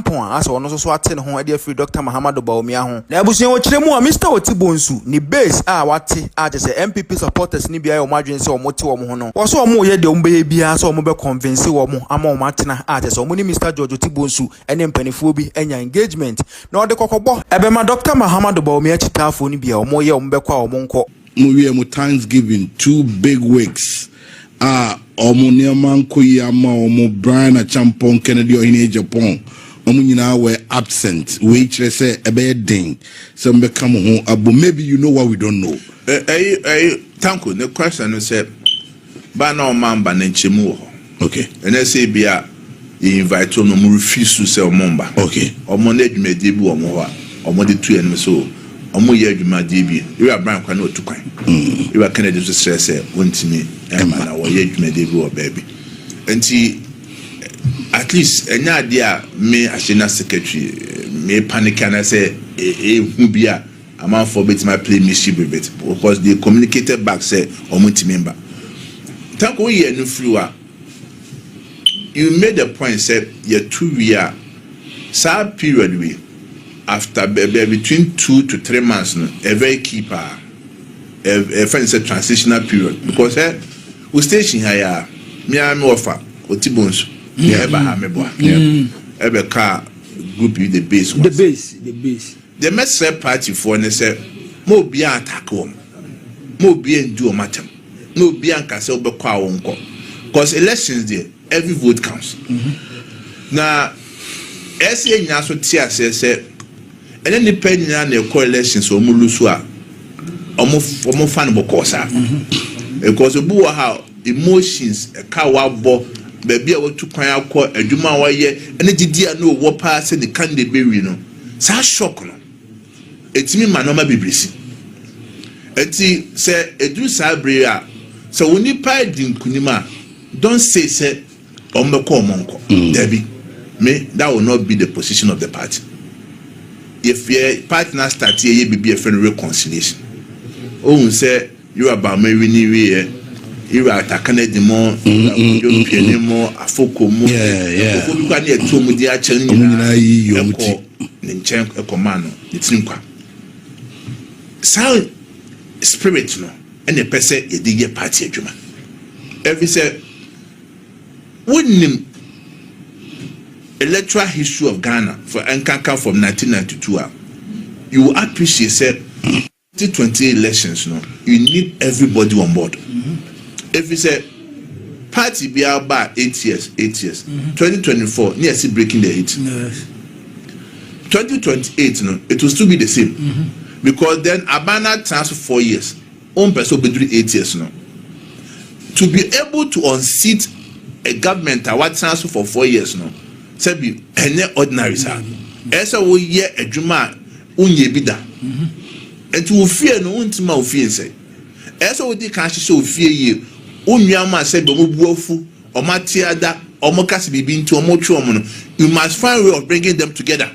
Agyapong as ono so ate ho e free Dr. Mahamadou Bawumia ho na abusuan wo kire mu a Mr. Otibonsu ni base wate je say NPP supporters ni bia o madwen say o mote wo ho no wo so o mo ye de o mbe bia so o mo be convince wo mo ama o matena je say o mo ni Mr. George Otibonsu ene mpanifo bi enya engagement na o de kokobọ ebe ma Dr. Mahamadou Bawumia chitafo ni bia o mo ye o mbe kwa o mo nko mo wie mo Thanksgiving 2 big weeks omo neman koyama omo Brian Agyapong Kennedy ohini Agyapong omo nyina were absent we chere say ebe den so mbe come ho abo maybe you know what we don't know tanko the question is say ba na o mamba na nchemu ho okay and I say bia you invite no mo refuse to say o mamba okay omo na adwumadi bi omo ho a omo de tu en so omo ye adwumadi bi you are Brian kwa na otukwan you are Kennedy to say wontimi na wo ye adwumadi bi o baby enti at least enya dia me ashina secretary me panic and I say who be a man for bit my play mischief a bit because they communicated back say omuti member tanko we no fluwa you made the point say your 2 year sad period we after between 2 to 3 months no a very keeper a friend said transitional period because we station here me am offer Otibonsu eba ha mebo ebe ka group the base the message party for ne say mo bia attack won mo bia ndu o matem mo bia nka say obekwa wonko because elections there every vote counts na ese nya so tia say ene ni penya na elections o mo lusu a omo fan bokosa because obu how emotions e ka wabo baby a watu kwan akọ adwuma wa ye ene gidia na wo pa se de candidate bewi no sa shock no etimi manoma bebresi eti se edu sabre a so woni pa di nkunima don't say ombeko omonko debi me that will not be the position of the party if your partner start here be a friend reconciliation oh say you about me we you are Canadian more, European more, Afoko more. Yeah. You can hear two media channel. A command. It's Nimka. Sound spirit, no, and a person a dig party. Every say, wouldn't him electoral history of Ghana for Nkaka from 1992. You appreciate say 2020 elections, no, you need everybody on board. If you say party be about 8 years, 2024, near see breaking the 8. 2028, no, it will still be the same. Because then Abana transfer 4 years, one person will be 8 years now. To be able to unseat a government what transfer for 4 years now, say be any ordinary sir. Esa wo ye adwuma unye bida. And to fear no untima ofie say. Esa wo di kan hye ofie ye Unyama said, Bomufu, or Matiada, or Mokasi be to a mochuomono. You must find a way of bringing them together.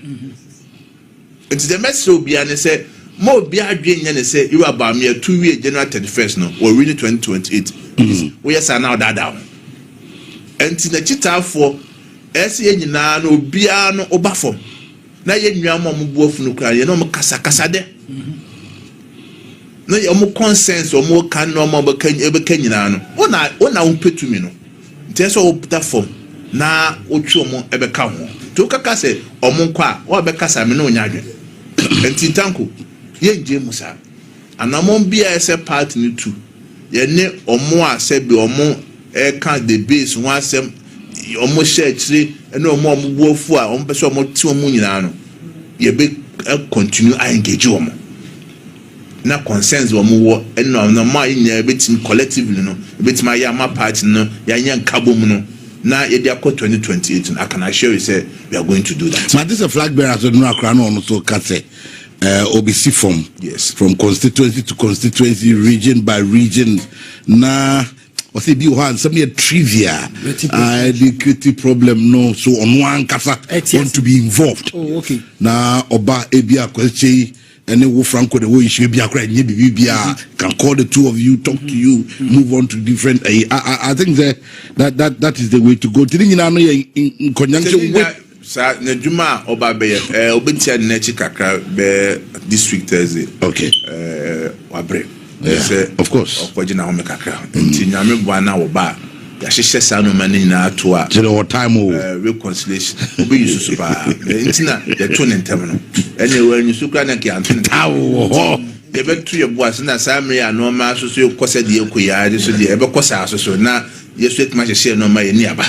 It's the message will be and say, more be a dream and say, you are about me a 2 year January 31st, no, or really 2028. We are now that down. And to the chita for SCN no Biano or Buffon. Now you are more wolf no cry, you know, Casacasade. No, you more consensus or more can no more ever Kenyan. Ona umpe to me no. There's all that form. Na ochuomo ebe ka ho. To kaka se omonkwa o be kasa me no nyadwe. Enti tanko ye nje musa. Anamon bia ese part ni tu. Ye ne omo a se be omo e kan the base one asem omo share chire ene omo buofu a omo pese omo ti omo nyina no. Ye be continue I engage omo. Na consensus wo mo and no ma nya betim collectively no betim ya ma party no ya nya nkabo mu no na ye dia 2028 I can assure you say we are going to do that. But this is a flag bearer so no akra no so kase OBC form. Yes, from constituency to constituency, region by region. Na or say be one some trivia the equity problem no so on one kasa want to be involved. Oh, okay. Na oba ebia kwese and then Franco the way you should be a cry can call the two of you, talk to you, move on to different. I think that is the way to go. In conjunction with Sa na juma oba be obetia nechi kakra be district Thursday. Okay. Wabre. Yeah, of course. Okojina home kakra. Nti nyame bua na oba. Ya hyehyɛ sa no mani na to a. Tell what time reconciliation. Obi yusu pa. Nti na the tone ntem no. Anyway, you sukra na ki antene. Awo. Ye betu ye bua na sa me ya no ma so so kosa de ekoya de so de ebe kosa so na yesu etuma hyehyɛ no ma ye ni aba.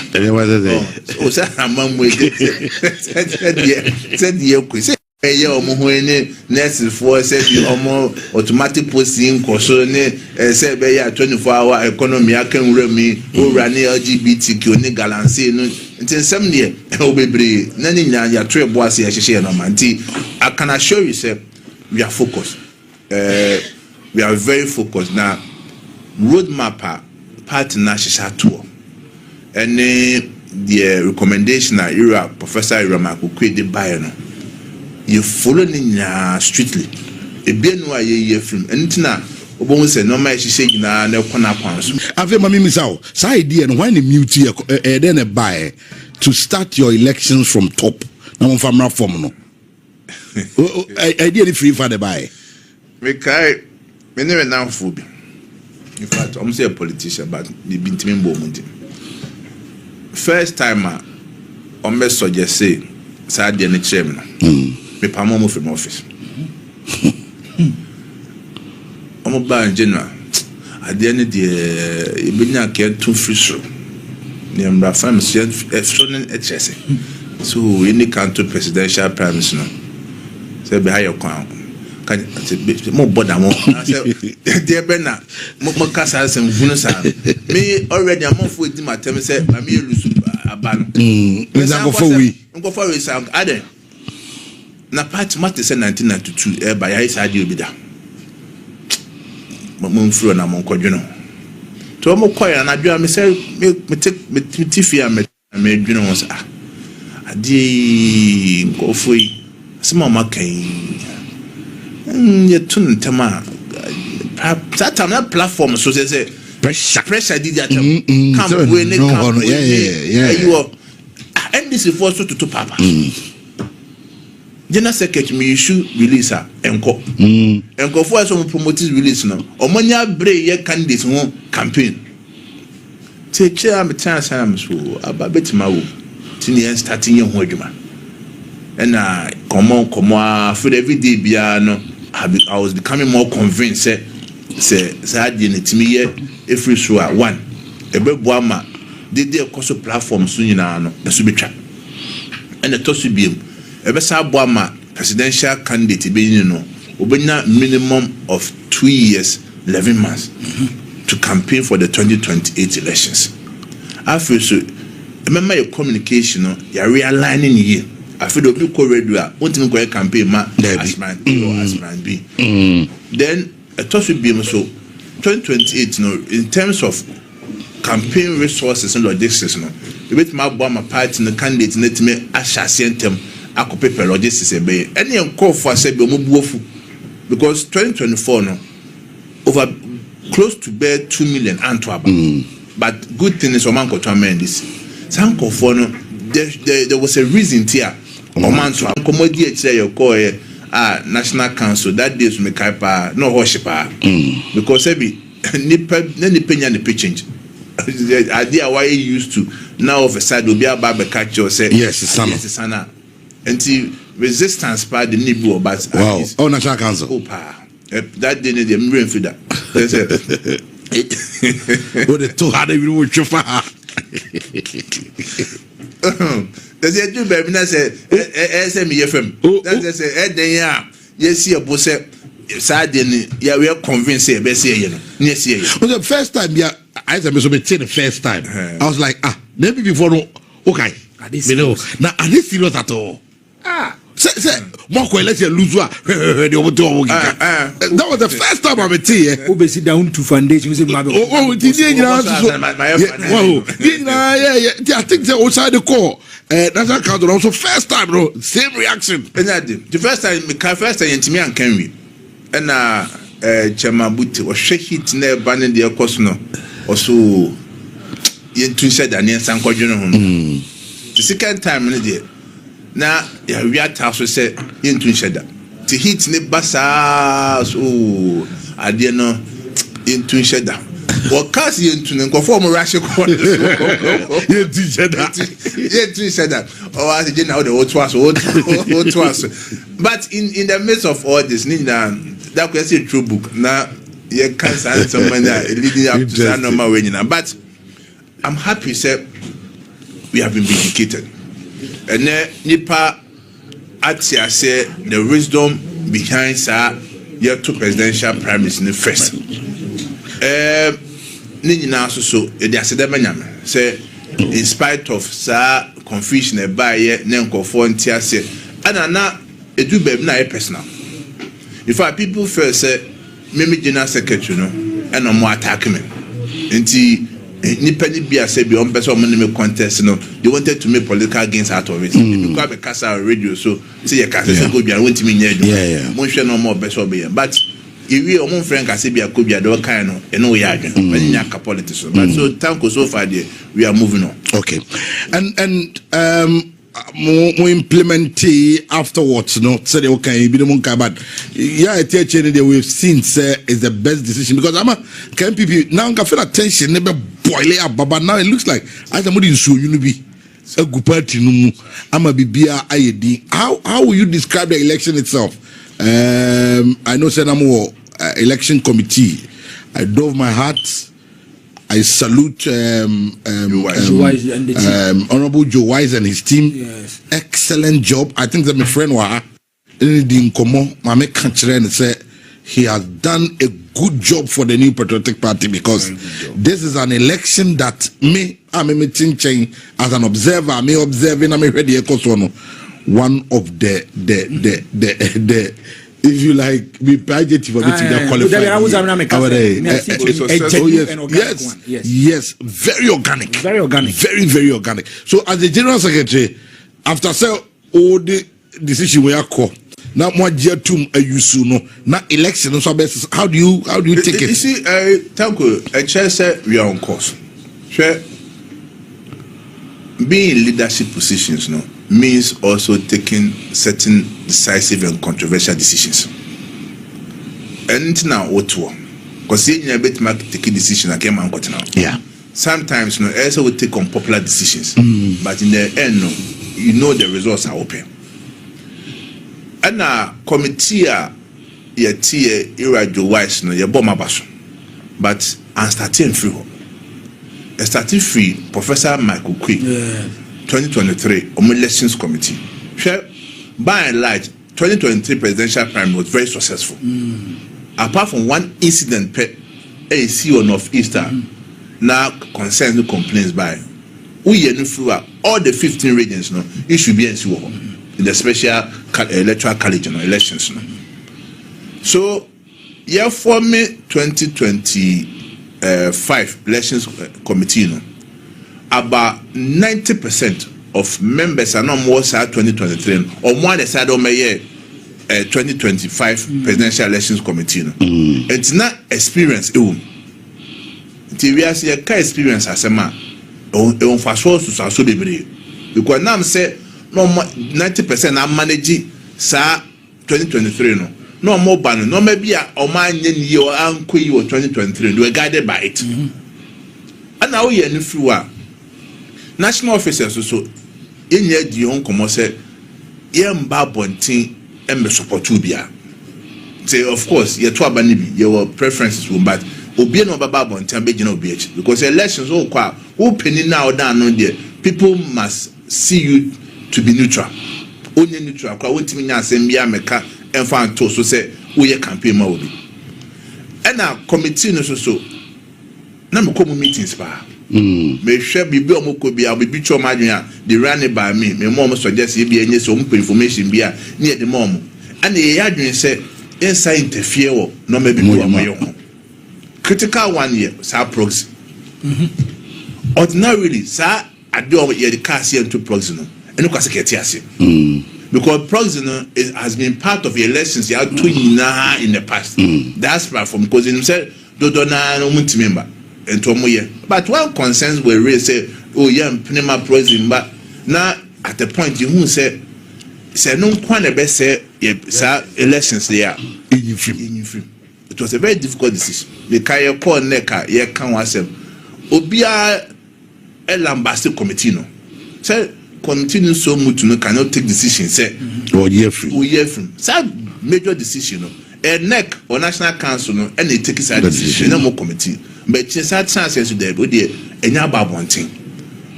O sa amamwe de. Said ye ekoya. Eye omo ho ne nurses for say bi omo automatic posting koso ne say be ya 24-hour economy akanwura mi owura ne LGBTQ ne galanse no nsem ne obebre na ne nya ya to ebo ase ya hyehye no ma nti I can assure you say we are focused. We are very focused now. Roadmap part na hyehye to and the recommendation na era Professor Iramako de buy no you follow ninya strictly ebienu aye film entina obon say no ma hihye gina na kona kwan so ave mami misao sa idea no when the mute then a buy to start your elections from top na mo famra form no idea ni free for the buy we kai me never now fool in fact I'm say a politician but me bintimi mbo mundi first time on me suggest say sa de ne chem no me pamo from office. I'm about general. At the end of the year, get too free so. The family HS. So in the country presidential prime minister, say behind your crown. Can more bother more. Dear Bernard, more casas and Vunosa. Me already a month with him. I tell me, say, I may lose a ban. Go for we sound added. Na part must say 1992 by his idea be that. Mon fru na mon kodwono. To mo koya na dwa me say me tifia me dwono won say adi nkofoi sema makan. Ye tun tema that time that platform so say pressure did that come we ne come yeah you and this is for so to papa. General Secretary me issue release enko for some promote release no omonya bre ye candidates ho campaign take chair me chance am so ababetima wo tini starting ye ho adwuma and come for every day bia no I was becoming more convinced say adi ne timi ye every so one ebebo ama de koso platform so nyina no so betwa and the to so biem ebesa boama presidential candidate be no obenya minimum of 2 years 11 months to campaign for the 2028 elections. After so remember your communication no you are realigning here after the people radio want to go campaign ma aspirant A or aspirant B then a toss will be so 2028 no in terms of campaign resources and logistics no you bet my boama party no candidate net me ashase ntem akopepe logistics ebe any call for say be omobuofu because 2024 no over close to bear 2 million antwaba but good thing is oman to amend this some call for no there was a reason here oman to accommodate say your call national council that days me kaipa no horshipa because every nipa nya the change the idea why he used to now of a side will be about the catch or say yes it's sana until resistance part the nibu but wow national council that day they rain for that what the two had even with you there's a do baby na say SMFM that's say then ya yes here bo say sadly yeah we are convinced say be say you know yes here the first time yeah I said so the first time I was like maybe before no okay you know now are they serious at all say more let's lose that was the first time I met you obesi down to foundation we say I think they outside the core that's a count also first time bro same reaction the first time me and Kenry and Chamabuti was shake near banning the course no also you said that near San Quadron the second time in the na we are tasked say into sheda to hit ne basa so ade no into sheda or cast into ne conform rush call into sheda or as the now the what was but in the midst of all this that was a true book now you can't say someone leading up to that normal way but I'm happy say we have been vindicated and nipa atia say the wisdom behind your two presidential primaries in the first Nina so the asedemanyam say in spite of confusion about ye nenkofo ntia say anana edu bem na personal if our people first say me general secretary no and no attack me nti nipa ni bia say be on person mo me contest no they wanted to make political gains out of it because be kasa radio so say ye kasa say go bia won timi nya edu mo hwe no more person be but iwi o mon friend kasa bia ko bia do kan no e no we adwen but nya ka politics but so thank you so far there we are moving on. Okay, and more implement afterwards, no. So they okay, be the monka, but yeah, I tell you, we've seen is the best decision because I'm a NPP now. I feel attention never boil up, but now it looks like I am not so you be a good party. No, I'm a BBA IED. How will you describe the election itself? I know Senamo election committee. I dove my heart. I salute Honorable Joe Wise and his team. Yes. Excellent job. I think that my friend Waha say he has done a good job for the New Patriotic Party because this is an election that I'm as an observer, I'm observing, I'm ready one of the if you like, be budget for meeting qualify. Yes, very organic, very organic. So, as the general secretary, after all the decision we are called now, more year to a no now election. So, how do you take it? You see, thank you. A chair said we are on course. Sure, being in leadership positions, no. Means also taking certain decisive and controversial decisions. And now what because you a bit take a decision again man now. Yeah. Sometimes no also will take unpopular decisions. But in the end no, you know the results are open. And now committee Joe Wise no your bomb abaso. But I'm starting free Professor Michael Quick. 2023 elections committee. By and large, 2023 presidential primary was very successful. Apart from one incident per AC or Northeastern, now concerns and complaints by all the 15 regions. No, it should be in the special electoral college elections. No. So, yeah, for me, 2025 elections committee. No. About 90% of members are not more side 2023 or more the side of my year 2025 presidential elections committee. It's not experience. We are seeing a experience as a man. On fast forward to so be because now I'm say no 90% are managing sa 2023 no more ban no maybe a man year or uncle 2023 we are guided by it. And now we are in through national officers also in your dion come say mba bontin and support bia say of course your two abanibi your preferences will but obi no baba bontin be gina obi because elections all kwa who penny now down on there people must see you to be neutral only neutral kwa won't mean assembly meka enfan to so say we your campaign ma obi and now committee no so na me come meetings pa me share bibi omoko bia bibi choma adwen the run by me mom suggest e bia enye so information bia near the mom and e adwen say inside interfere wo no maybe mo critical 1 year sa proxy ordinarily sa ado ye the cast into proxy no eno kwase kete ase because proxy no has been part of the elections you had to in the past that's from because him said do na no member but one concerns were raised say oh yeah pneumatic proxy but now at the point you who say say no kwan e be say elections there in film. It was a very difficult decision. The kaya call neka ye kan wasem obia elambase committee no say committee so much no cannot take decision say or year free say major decision no a neck or national council no and they take side decision no more committee but that chance to there but there enya babontin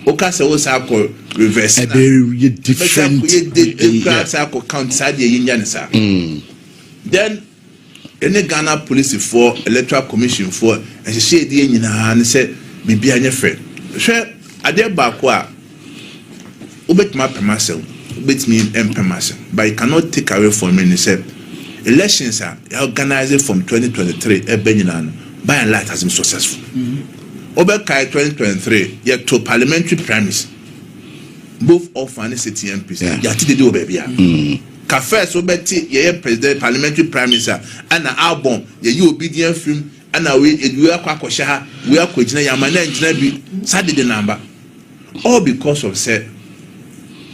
oka say o say call reverse a very different count side ye nya nsa then any Ghana police for electoral commission for and she said the nyina and say bibi anya friend hwe ade ba ko a obetuma permasel obetumi permasel but it cannot take away from me say elections are organized from 2023 ebenyina no by and large has been successful obekai 2023 yet to parliamentary primaries both of and city MPs yati dey do bebia ka first obeti ye president parliamentary primaries and album ye obedient film and we akwa ha we akogina yamana ngina bi Saturday number all because of say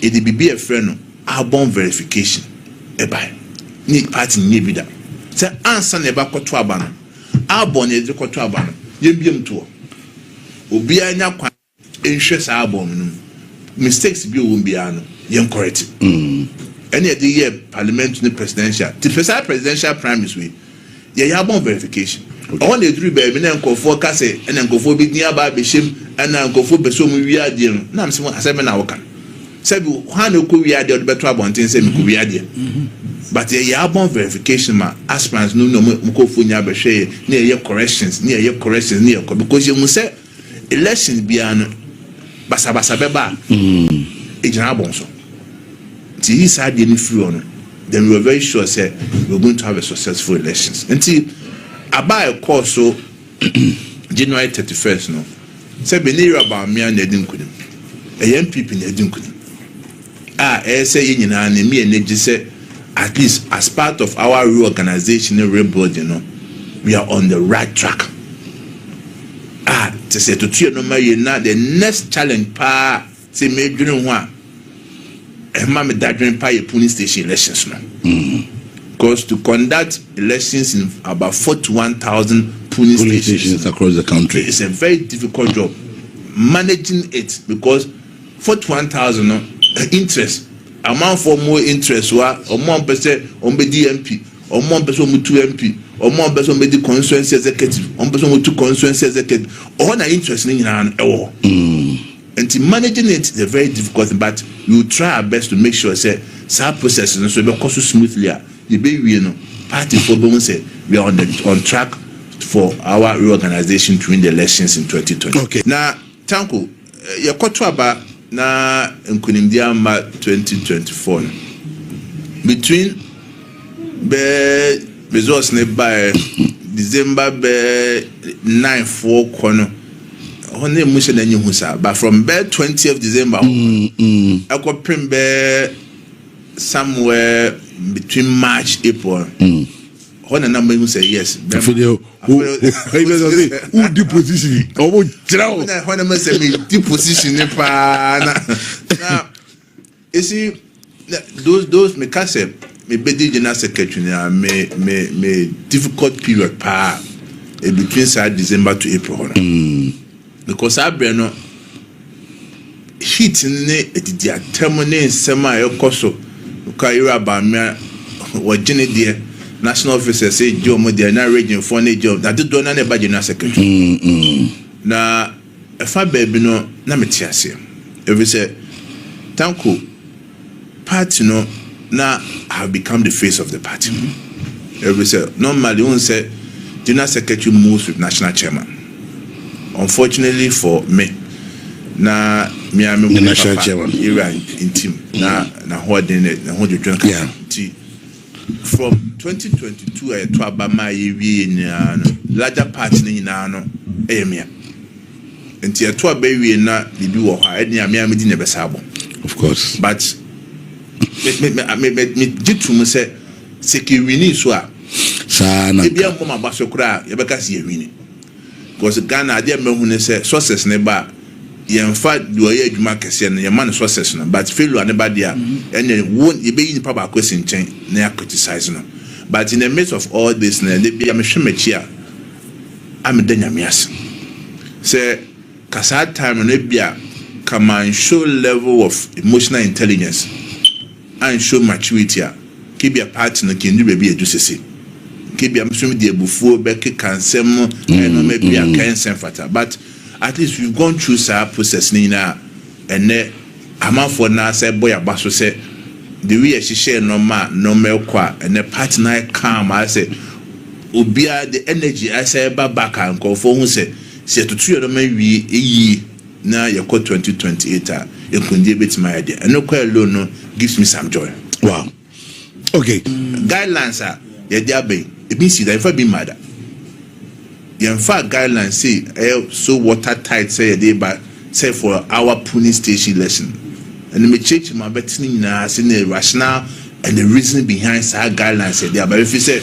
it be a friend no album verification e buy ni party ni bi da say answer never koto aba no album ye de koto aba no ye biem to obi anya kwa enhwe sa album no mistakes bi o bia no ye correct any the year parliamentary presidential the presidential primaries we ye album verification on the three baby na nkofo ka say na nkofo bi ni aba be shem na nkofo be so mu wi ade no na mse asebe na woka sabi han ko wi ade do beto abonten say me ko wi ade but ye album verification ma aspirants no nkofo nya be hwe na ye corrections na ye corrections na ye because you must say election bia no basa beba ejina bonso ti he said any free on then we were very sure say we were going to have a successful elections until about a course so January 31st no say benira about me and edin kunim a NPP na edin kunim say nyina na me energy say at least as part of our reorganization and rebuilding no we are on the right track to say to tell no my na the next challenge pa say me dwene ho a me dadwene pa ye police station elections no because to conduct elections in about 41,000 police stations across the country it's a very difficult job managing it because 41,000 no interest amount for more interest wa amount person on be DMP amount person mu 2 MP amount person be the constituency executive amount person mu 2 constituency executive all na interest ni nyina ewo and to managing it is a very difficult thing, but we will try our best to make sure say some processes so be go smoothly the baby party for be say we are on track for our reorganization during the elections in 2020. Okay. Now tanko ye kwato aba na nkunimdia ma 2024 between be results ne by December be 9 4 kono only much na nyu sa but from be 20th December I got prim be somewhere between March April when a number you say yes video who the position omo jira when a say me the position pa now you see those me can say me be the general secretary me difficult period pa between side December to April because I be no heat ne the terminate sema yokoso kaira ba me wajine de national officer say job there na region for na job that do na ba general secretary na efa baby no na metiase every say tanko party no na have become the face of the party every say normally one say general secretary moves with national chairman unfortunately for me na me am the national chairman in team na holding it na hold your joint from 2022 I to abama yewie nyina no larger part ni nyina no eyemia enti eto abawie na bibi wo ha eni amia di ne besabo of course but me jitum say security so a sana ebi am ma baso kura ye beka se yewini because Ghana dey mehu ne say sources ne ba in fact do ye adwuma kese no ye man success no but failure anybody and then won ye be nipa ba question chain na criticize no but in the midst of all this na be am hwemechi a am danyamias say kasa time no bia come and show level of emotional intelligence and show maturity a keep your part no can do be edu sese keep your mission the before be kansem no maybe a kansem fata but at least we've gone through some process nina and amafo na say boy abaso say the way she share normal kwa and the partner calm I say obia the energy I say back and go for who say to two no maybe eyi na ye 2028 a e kunde bit my idea and no kwa alone no gives me some joy. Wow. Okay. Guidelines are ye dia be e means that if I be mad in fact guidelines say so watertight say they but say for our police station lesson and me change my betting na say the rationale and the reason behind say guidelines say they but if you say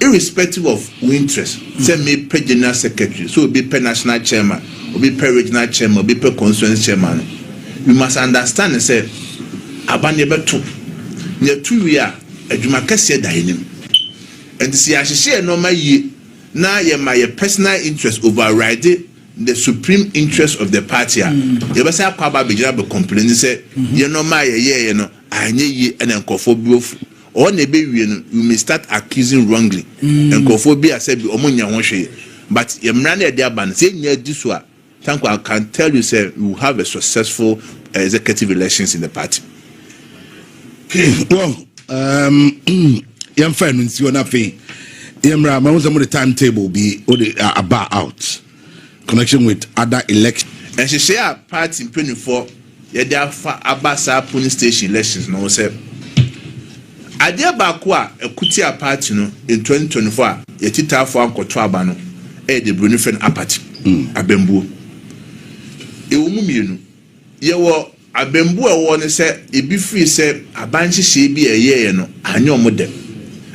irrespective of interest say me per general secretary so be per national chairman or be per regional chairman or be per constituency chairman you must understand and say abanye beto ne 2 year adwuma kase da enim and see ahye normal yi now my personal interest override the supreme interest of the party. You must have kwaba be complain say you know my you know anye yi and enkophobia or nebe you may start accusing wrongly enkophobia say be omunya ho hwe but you mra na dia ban say nya diswa thank I can tell you say we will have a successful executive elections in the party. Well yam fan nsi ona fe Yemra, my some of the timetable be about out connection with other elections. And she share party in 24. Yeah, therefore Abasa police station elections. No, say. Adia Bakwa a Kutia party no in 2024. Ye tita for Uncle Trabano. The Brunifen apathy. Abembu. Eumumienu. Ye wo Abembu a one say e be free say abanchi she be a year no anyo modem.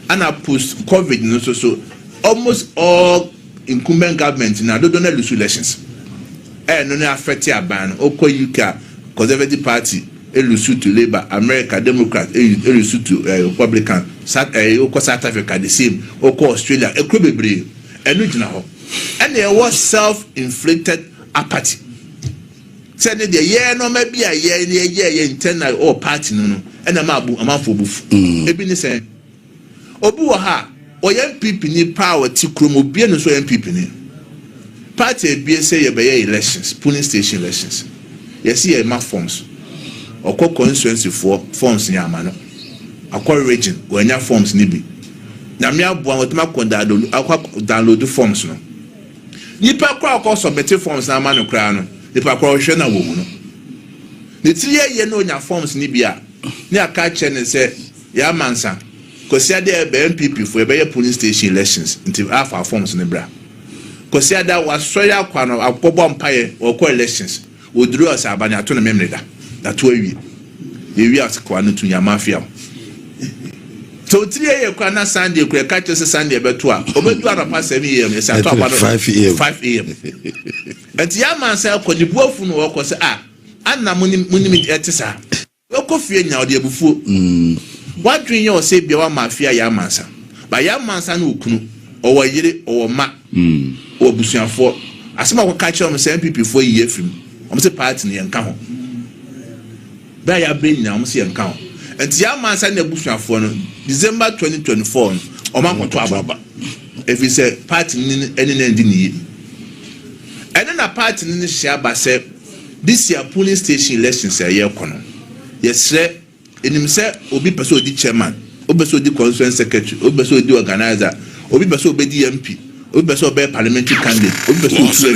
And I post COVID no so almost all incumbent government now don't lose elections. No affect your ban oko UK Conservative Party lose to Labour, America Democrat lose to Republican, South Africa the same, oko Australia ekwebere enu gina ho. And there was self-inflicted apathy. Say the year no maybe a year internal or party no and amafo bufu. Ebi ni say obi wo ha o NPP ni power ti krom obi no so NPP ni party bi say ye be elections polling station elections ye see ye ma forms okọ constituency for forms ni amano akọ region wanya forms ni bi na me abo awotoma download forms no nipa kwa akọ submit forms na amano kra no nipa kwa hwe na wo mu no ne tiye ye no nya forms ni bi a ne aka che ne say ya mansa Kosia de NPP for a polling station elections until half our forms in the bra. Kosia da was soya kwano akobo mpaye or co elections would draw us abanya to the memory that way we are kwano to your mafia. So 3 years kwana Sunday kwe catch us Sunday betua obedu ara pass 7 am is at 5 am. And yaman say ko di buafu no wo say anna muni etisa. We ko fie nya ode abufu. What dream you say be one mafia yamansa? But yamansa no kunu or yere or ma or busian for as my catch on the same people for year film. I'm say party and count. By your brain now, I'm saying count. And yamansa ne busian for December 2024 or man to ababa. If he said party any ending. And then a party in the share by say this year polling station elections a year corner. Yes, sir. In himself, obi person di chairman, obi person di constituency secretary, obi person di organizer, obi person be di MP, obi person be parliamentary candidate, obi person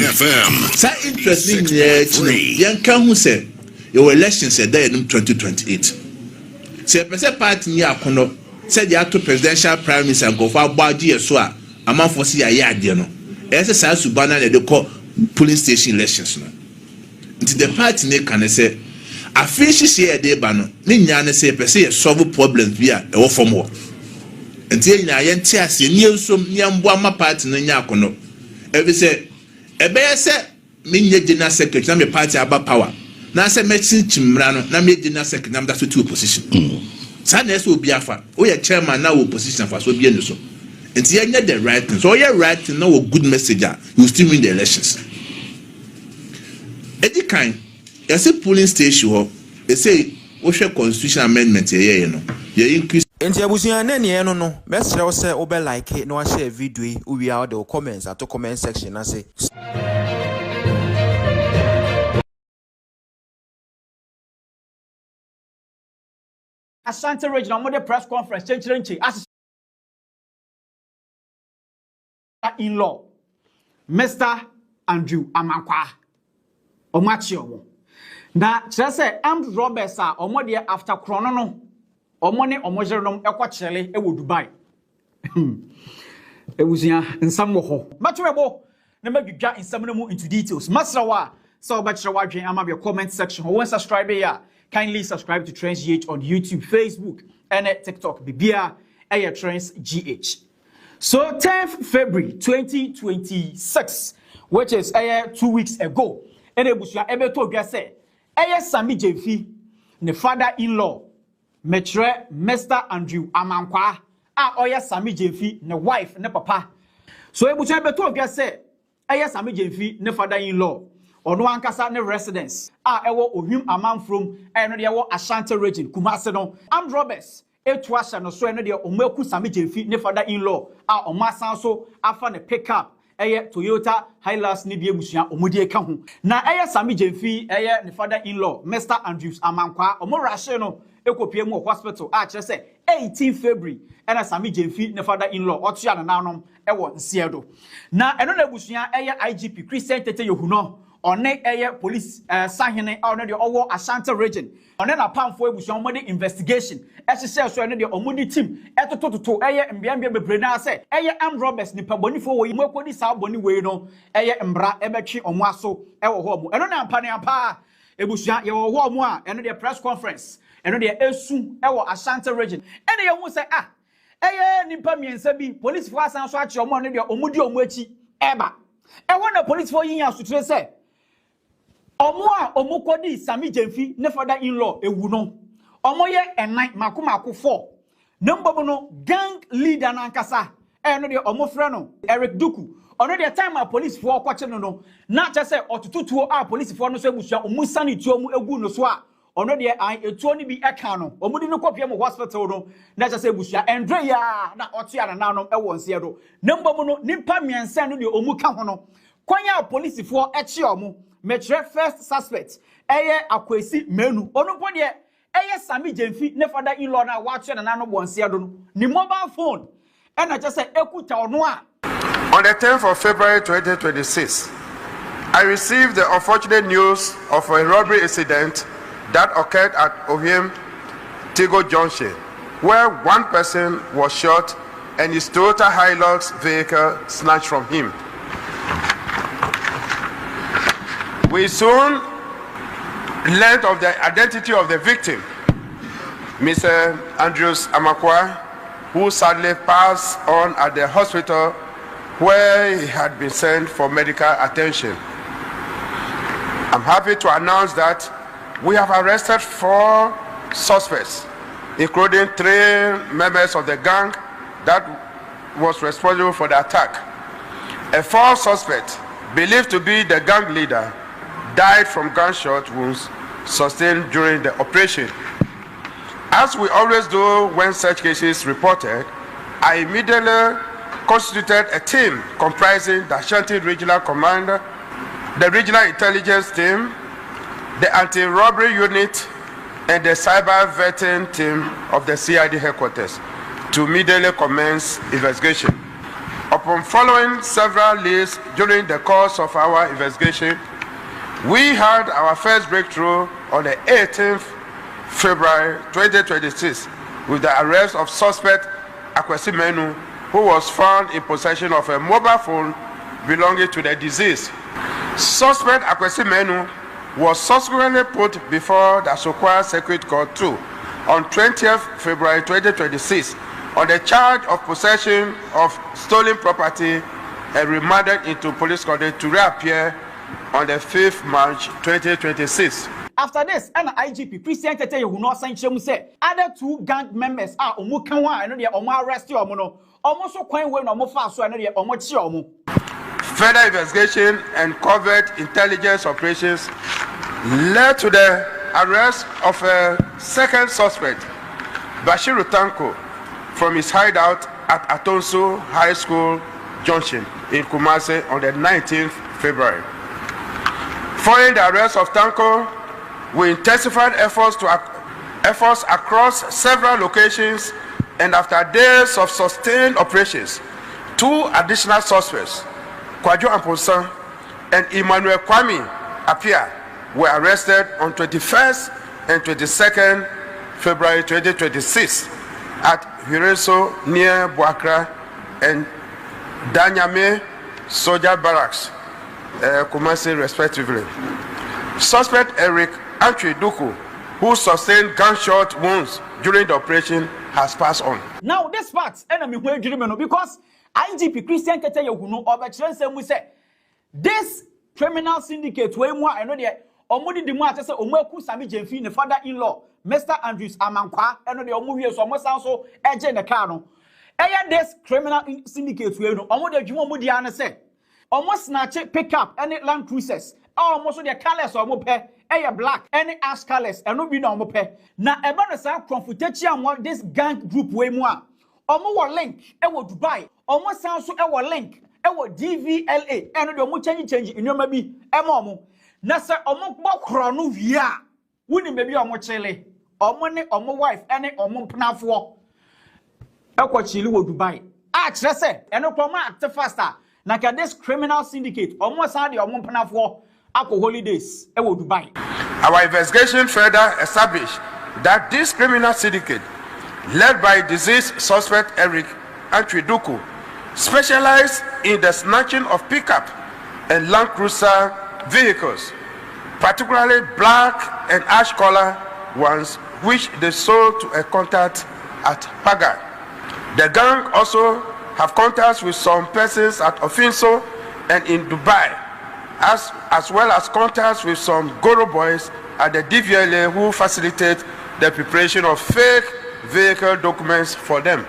sa interest in yan kan hu say your elections say there in 2028. Say person party ni akono say they ato presidential prime minister go for agbaji so a amanfo si aye ade no. Ese sa subana na de call polling station elections no. Nti the party ne kan say I finish here de ba no ne nya ne say pese ye solve problems bi a e wo fom wo enti nya ye nti ase ni ensom ni ambo ama party no nya akono e be say e be say me general secretary na me party about power na say me chimra no na me general secretary na that to opposition sa na so obi afa o ye chairman na opposition fa so obi enu so enti ye the right thing so you right thing na good message you still win the elections edi kan you say polling station ho they say we share constitution amendment ye no ye increase enti abusuan na ne no no mesre wo say obe like no share video we are the comments at the comment section na say Ashanti Regional Model Press Conference change as in-law Mr. Andrew Amankwa Omachiomo. Na say armed robbers are omo after chrono no omo ne omojerenom ekwakyele e wo Dubai. Ewusia nsam wo ho. Matwebo na magwidwa nsam no mu into details. Masrawa so obachira wadwen ama be comment section. Who subscribe here? Kindly subscribe to Trends GH on YouTube, Facebook, and TikTok. Bibia Air Trends GH. So 10th February 2026, which is 2 weeks ago, and Ebusia Ebeto Gase, Sami Jefi, the father-in-law, Metre Mr. Andrew Amankwa, Sami Jefi, the wife, the papa. So Ebusia Ebeto Gase, Sami Jefi, the father-in-law. Ono ankasa ne residence ewo ohim amam from eno de ewo Ashanti region Kumase no armed robbers etu asha no so eno de omaku Sami Jefi ne father in law omasan so afa ne pickup Toyota Hilux ne bi ebusuan omudi eka ho na Sami Jefi ne father in law Mr. Andrews Amankwa omo rashe no ekopie mu hospital kire se 18 February ena Sami Jefi ne father in law otua na nanom ewo nsiedo na eno na ebusuan IGP Christian Tete Yehuno One police sahene on the Owo Ashanti region. On a pam for a investigation. As she says, so the Omudi team, Etoto, Mbiambia Brena say, armed robbers, Nipaboni for Mokodi Saboni Weno, Mbra, Ebechi, Omwaso, Ewo, and on a Panapa, Ebusia, your Wamwa, and the press conference, and the Esu, Ewo Ashanti region. And they almost say, Nipami and Sebi, police for us and swatch your money, Omudi Omwechi, Eba. And when the police for years to say, Omukodi Sami Jefi ne father in law ewu no omoye enai makumako 4 number no gang leader na nkasa no de omofre no Eric Duku ono de time a police for kwache no na cha say otututuo police for no so ebusua omusani tuo mu egu no so a ono de etuo ni bi eka no omudi no kopie mu hospital no na cha say ebusua endre ya na otua na nanom ewo nse do number no nimpa miensa no de omuka ho no kwanya police for echi omu Metre first suspect Akwesi Menu ono po de Sami Jefi ne father in law na watch na nano bonsia do no ni mobile phone and I just say ekuta ono a. On the 10th of February 2026 I received the unfortunate news of a robbery incident that occurred at Ohim Tigo Junction where one person was shot and his Toyota Hilux vehicle snatched from him. We soon learned of the identity of the victim, Mr. Andrews Amankwa, who sadly passed on at the hospital where he had been sent for medical attention. I'm happy to announce that we have arrested 4 suspects, including 3 members of the gang that was responsible for the attack. A 4th suspect, believed to be the gang leader, died from gunshot wounds sustained during the operation. As we always do when such cases reported, I immediately constituted a team comprising the Ashanti Regional Commander, the Regional Intelligence Team, the Anti-Robbery Unit, and the Cyber Vetting Team of the CID headquarters to immediately commence investigation. Upon following several leads during the course of our investigation, we had our first breakthrough on the 18th February 2026 with the arrest of suspect Akwesi Menu, who was found in possession of a mobile phone belonging to the deceased. Suspect Akwesi Menu was subsequently put before the Asokwa Circuit Court 2 on 20th February 2026 on the charge of possession of stolen property and remanded into police custody to reappear on the 5th March 2026. After this, and IGP Christian Tete who not send him say other 2 gang members are omukanwa and the omo arrest you omo almost so coin when omo fast so and the omo chi omo. Further investigation and covert intelligence operations led to the arrest of a second suspect, Bashir Tanko, from his hideout at Atonso High School Junction in Kumasi on the 19th February. Following the arrest of Tanko, we intensified efforts across several locations, and after days of sustained operations, 2 additional suspects, Kwadwo Amponsan and Emmanuel Kwame Apia, were arrested on 21st and 22nd February 2026 at Hireso near Boakra and Danyame Soldier Barracks, Kumasi respectively. Suspect Eric Antwi-Duku, who sustained gunshot wounds during the operation, has passed on. Now this part, enemy because IGP Christian Tete who know over say this criminal syndicate where more I know there omudi di mo atese omaku Sami Jemfi ne father-in-law Mr. Andrews Amankwa eno de omu wie so omo san so eje ne car no eya this criminal syndicate where no omo de adwuma omo di an say omo snatch pickup any Land Cruisers omo so de colors omo pe eya black any ash colors eno bi na omo pe na eba no san confrontation am this gang group where mo a omo wo link e wo Dubai omo san so e wo link e wo DVLA eno de omo change inoma bi e mo omo na se omo gbokro no via woni me bi omo chele omo ne omo wife ene omo mpnafo ekwochili wo Dubai a kire se eno kwoma act faster na ka this criminal syndicate omo san de omo mpnafo akọ holidays e wo Dubai. Our investigation further established that this criminal syndicate, led by deceased suspect Eric Antwi-Duku, specialized in the snatching of pickup and Land Cruiser vehicles, particularly black and ash color ones, which they sold to a contact at Paga. The gang also have contacts with some persons at Ofinso and in Dubai, as well as contacts with some Goro boys at the DVLA who facilitate the preparation of fake vehicle documents for them.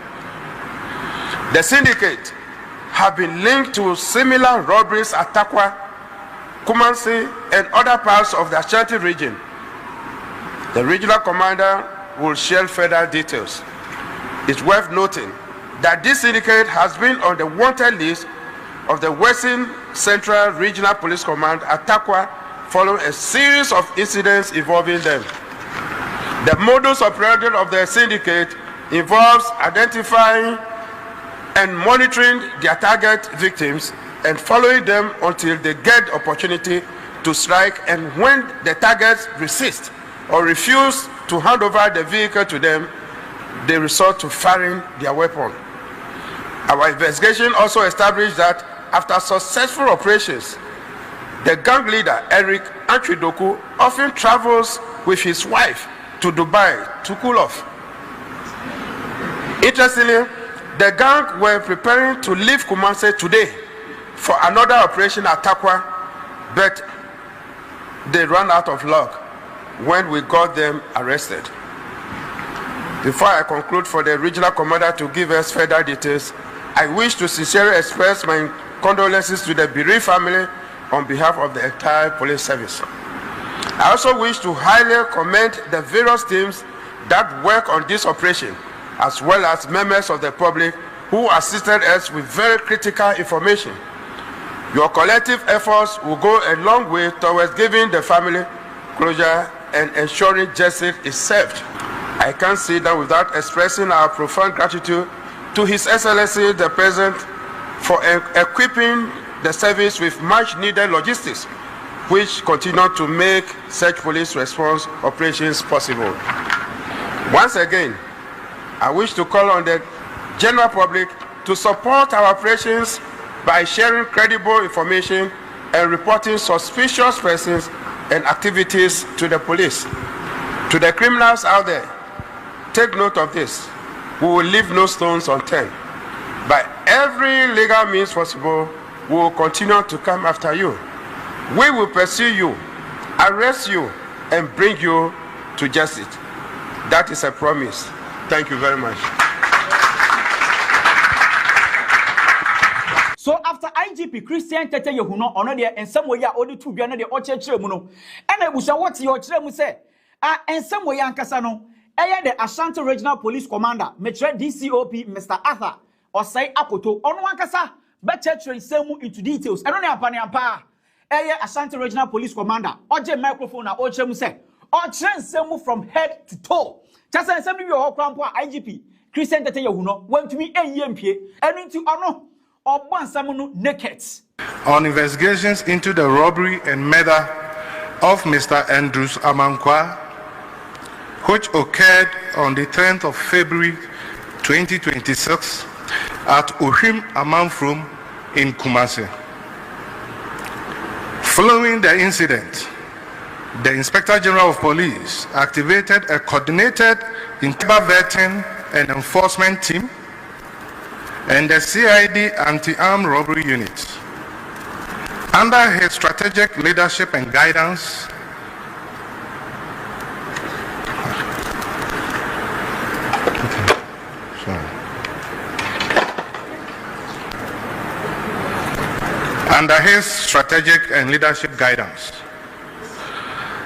The syndicate have been linked to similar robberies at Takwa, Kumasi, and other parts of the Ashanti region. The regional commander will share further details. It's worth noting that this syndicate has been on the wanted list of the Western Central Regional Police Command at Takwa following a series of incidents involving them. The modus operandi of the syndicate involves identifying and monitoring their target victims and following them until they get opportunity to strike, and when the targets resist or refuse to hand over the vehicle to them, they resort to firing their weapon. Our investigation also established that after successful operations, the gang leader Eric Antwi-Duku often travels with his wife to Dubai to cool off. Interestingly, the gang were preparing to leave Kumasi today for another operation at Takwa, but they ran out of luck when we got them arrested. Before I conclude, for the regional commander to give us further details, I wish to sincerely express my condolences to the bereaved family on behalf of the entire police service. I also wish to highly commend the various teams that work on this operation, as well as members of the public who assisted us with very critical information. Your collective efforts will go a long way towards giving the family closure and ensuring justice is served. I can't sit down without expressing our profound gratitude to His Excellency the President for equipping the service with much needed logistics, which continue to make such police response operations possible. Once again, I wish to call on the general public to support our operations by sharing credible information and reporting suspicious persons and activities to the police. To the criminals out there, take note of this. We will leave no stones unturned. By every legal means possible, we will continue to come after you. We will pursue you, arrest you, and bring you to justice. That is a promise. Thank you very much. So after IGP Christian Tete Yehuno ono de ensem we ya odi tu bia na de o chechire mu no ena ebusa what ye o chire mu say ensem we ya ankasa no eye the Ashanti Regional Police Commander Metre DCOP Mr. Arthur Osai Akoto ono ankasa be chechire ensem mu into details eno ne apane ampa eye Ashanti Regional Police Commander oje microphone na o chire mu say o chire ensem mu from head to toe just ensem bi o krampo IGP Christian Tete Yehuno wantumi eyempie eno nti ono naked. On investigations into the robbery and murder of Mr. Andrews Amankwa, which occurred on the 10th of February 2026 at Ohim Amanfrom in Kumasi. Following the incident, the Inspector General of Police activated a coordinated internal vetting and enforcement team and the CID Anti-Armed Robbery Unit. Under his strategic leadership and guidance,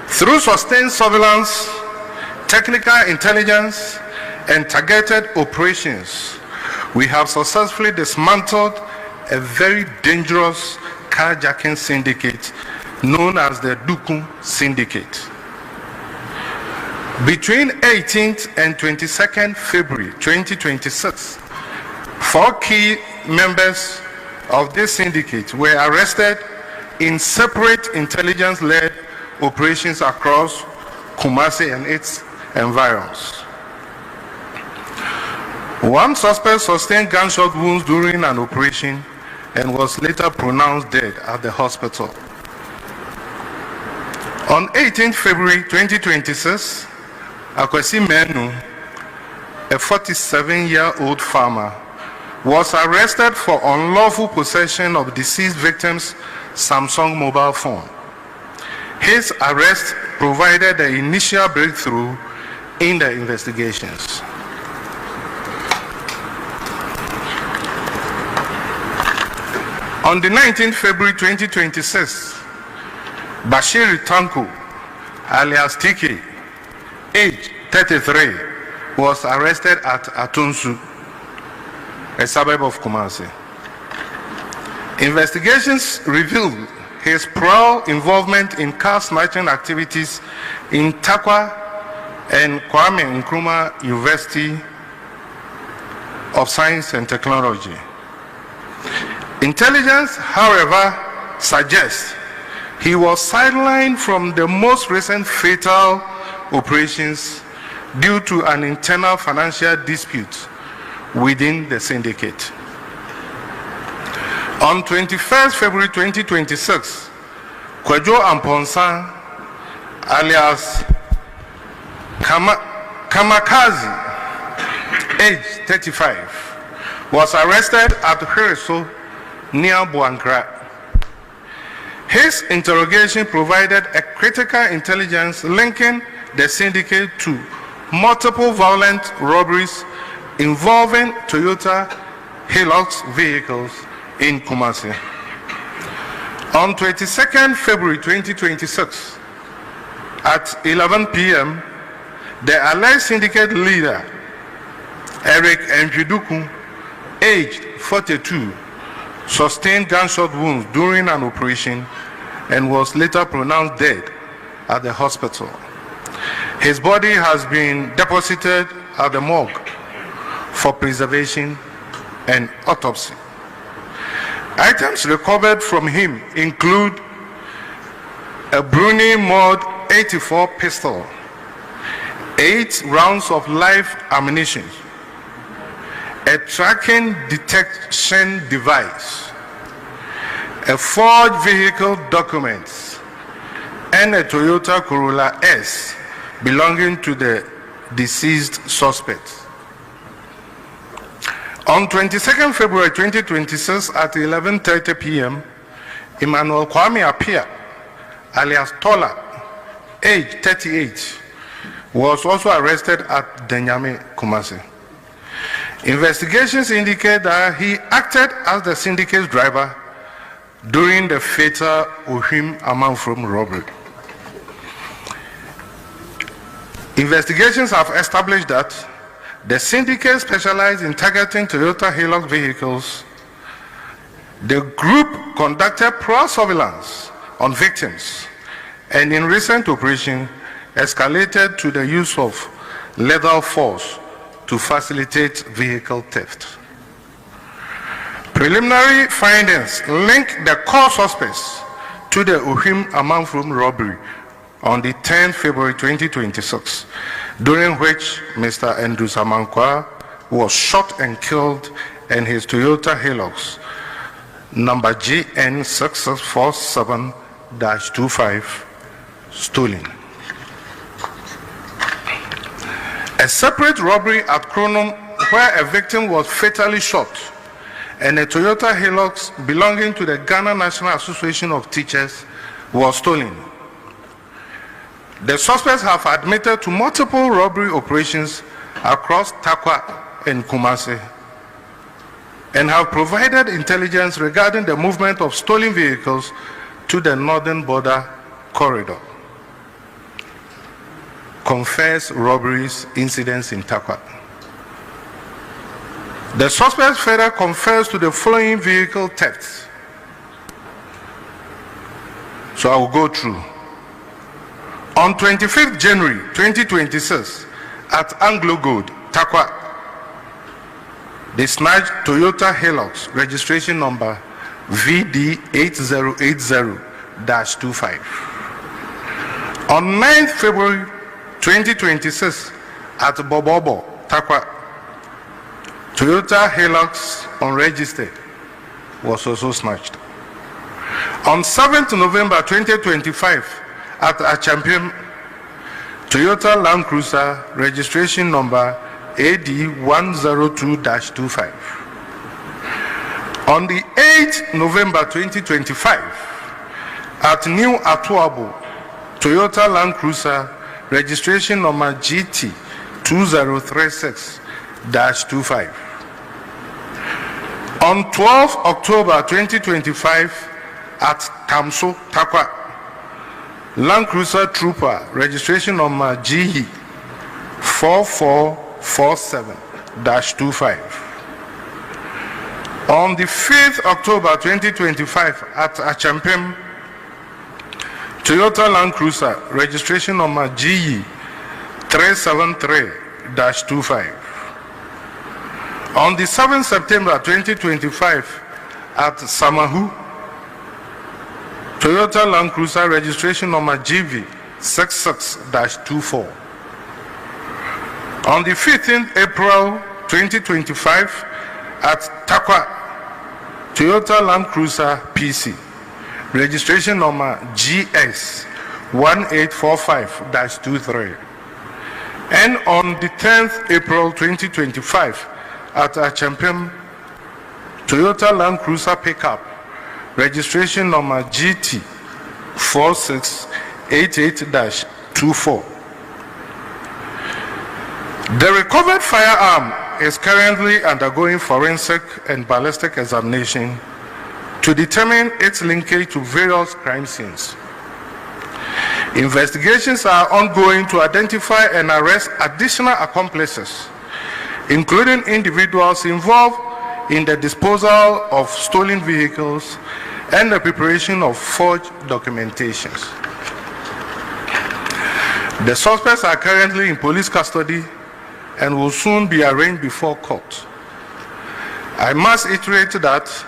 through sustained surveillance, technical intelligence, and targeted operations, we have successfully dismantled a very dangerous carjacking syndicate known as the Dukun Syndicate. Between 18th and 22nd February 2026, 4 key members of this syndicate were arrested in separate intelligence-led operations across Kumasi and its environs. One suspect sustained gunshot wounds during an operation and was later pronounced dead at the hospital. On 18th February 2026, Akwesi Menu, a 47-year-old farmer, was arrested for unlawful possession of deceased victim's Samsung mobile phone. His arrest provided the initial breakthrough in the investigations. On the 19th February 2026, Bashir Tanko, alias TK, age 33, was arrested at Atunsu, a suburb of Kumasi. Investigations revealed his prior involvement in car snatching activities in Takwa and Kwame Nkrumah University of Science and Technology. Intelligence, however, suggests he was sidelined from the most recent fatal operations due to an internal financial dispute within the syndicate. On 21st February 2026, Kwadwo Amponsan, alias Kamakazi, age 35, was arrested at Hereso near Buankra. His interrogation provided a critical intelligence linking the syndicate to multiple violent robberies involving Toyota Hilux vehicles in Kumasi. On 22nd February 2026, at 11 p.m., the alleged syndicate leader, Eric Njiduku, aged 42, sustained gunshot wounds during an operation and was later pronounced dead at the hospital. His body has been deposited at the morgue for preservation and autopsy. Items recovered from him include a Bruni Mod 84 pistol, 8 rounds of live ammunition, a tracking detection device, a forged vehicle documents, and a Toyota Corolla S belonging to the deceased suspect. On 22nd February 2026 at 11:30 p.m., Emmanuel Kwame Appiah, alias Tola, age 38, was also arrested at Denyame, Kumasi. Investigations indicate that he acted as the syndicate's driver during the fatal Ohim Amanfrom robbery. Investigations have established that the syndicate specialized in targeting Toyota Hilux vehicles. The group conducted prowl surveillance on victims, and in recent operation escalated to the use of lethal force to facilitate vehicle theft. Preliminary findings link the core suspects to the Ohim Amanfrom robbery on the 10th February 2026, during which Mr. Andrews Amankwa was shot and killed and his Toyota Hilux number GN6647-25 stolen. A separate robbery at Kronum where a victim was fatally shot and a Toyota Hilux belonging to the Ghana National Association of Teachers was stolen. The suspects have admitted to multiple robbery operations across Takwa and Kumasi and have provided intelligence regarding the movement of stolen vehicles to the northern border corridor. Confessed robberies incidents in Takwa. The suspects further confess to the following vehicle thefts. So I will go through. On 25th January 2026, at Anglo Gold, Takwa, they snatched Toyota Hilux registration number VD8080-25. On 9th February 2026, at Bobobo, Takwa, Toyota Hilux unregistered was also snatched. On 7th November 2025, at Agyapong, Toyota Land Cruiser registration number AD102-25. On the 8th November 2025, at New Atuabo, Toyota Land Cruiser registration number GT2036-25. On 12th October 2025, at Tamso, Takwa, Land Cruiser Trooper registration number GE4447-25. On the 5th October 2025, at Agyapong, Toyota Land Cruiser registration number GE373-25. On the 7th September 2025, at Samahu, Toyota Land Cruiser registration number GV66-24. On the 15th April 2025, at Takwa, Toyota Land Cruiser PC, registration number GS1845-23. And on the 10th April 2025, at Agyapong, Toyota Land Cruiser Pickup, registration number GT4688-24. The recovered firearm is currently undergoing forensic and ballistic examination to determine its linkage to various crime scenes. Investigations are ongoing to identify and arrest additional accomplices, including individuals involved in the disposal of stolen vehicles and the preparation of forged documentations. The suspects are currently in police custody and will soon be arraigned before court. I must iterate that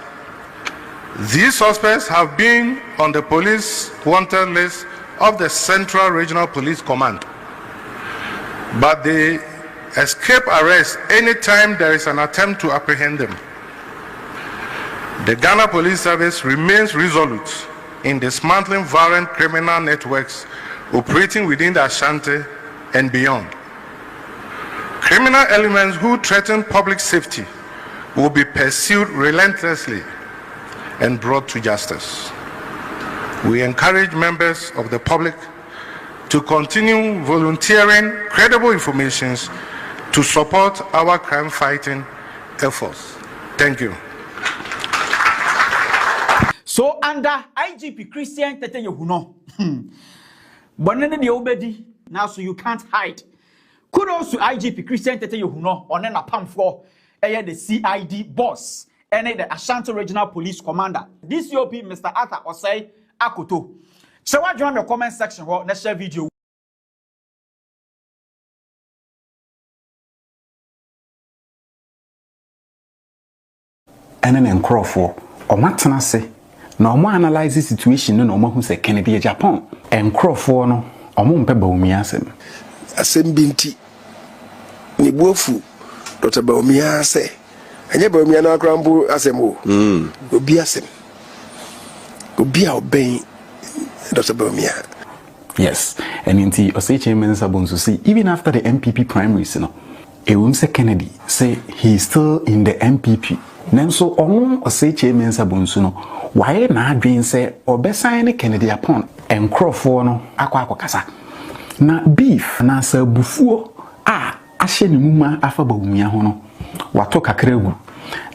these suspects have been on the police wanted list of the Central Regional Police Command, but they escape arrest anytime there is an attempt to apprehend them. The Ghana Police Service remains resolute in dismantling violent criminal networks operating within the Ashanti and beyond. Criminal elements who threaten public safety will be pursued relentlessly and brought to justice. We encourage members of the public to continue volunteering credible information to support our crime-fighting efforts. Thank you. So under IGP Christian Tete Yehuno, Bonene de Obedi, now so you can't hide. Kudos to IGP Christian Tete Yehuno on an apam for the CID boss and the Ashanti Regional Police Commander. This UOP Mr. Arthur Osei Akoto. So what join the comment section for next share video. And then Crawford or Matanase. No more analyze the situation no more who say Kennedy Agyapong and Crawford no or Mumpe Baumiasem. Asem binti ni bofu Dr. Baumia say enye Baumia na akrambu asemo obi asem obi a obey Dr. Baumia. Yes, and indeed Osei Chairman Sabonsu see even after the NPP primaries no Ewum say Kennedy say he is still in the NPP. Nanso Omo Osei Chairman Sabonsu no why na adwen say obesan Kennedy upon and Crawford no akwa kasa na beef na sabufuo a ahye ne muma afa Baumia ho no wato kakregu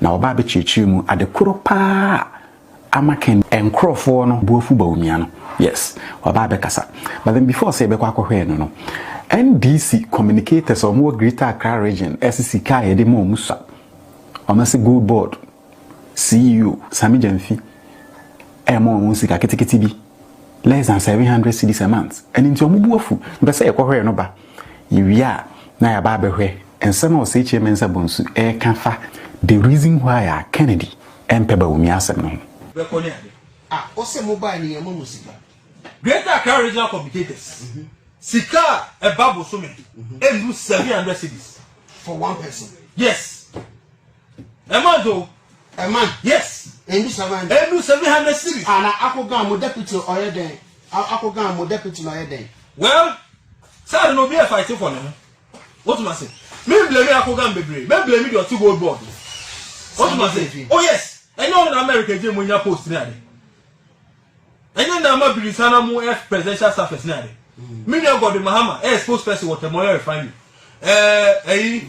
na oba be chichi mu adekoro pa amaken and Crawford no buofu Baumia no yes oba be kasa but then before say be kwa kohwe no NDC communicators or more Greater Accra region SCC ka ye de mo musa omase good board CEO Sami Jamfi emo musika kitikiti bi less than 700 cedis a month and into omubuafu be say ekohwe no ba yiwia na ya ba behwe ensema Osei Chairman Sabonsu kanfa the reason why Kennedy empe Baumia asem no ose mobile ni emo musika Greater Accra Regional Communicators sika e babo so me e lose 700 cedis for one person. Yes. A man. Yes. And this 700 cedis. And akoga mo deputy oye den. Akoga mo deputy oye den. Well, sir no be a fighting for no. What must say? Me blame akoga bebre. Me blame the two gold board. What must say? Oh yes. I know in America je mo nya post na dey. And then I'm a sana mo presidential surface na dey. Me no God Mahama spokesperson what mo refinery.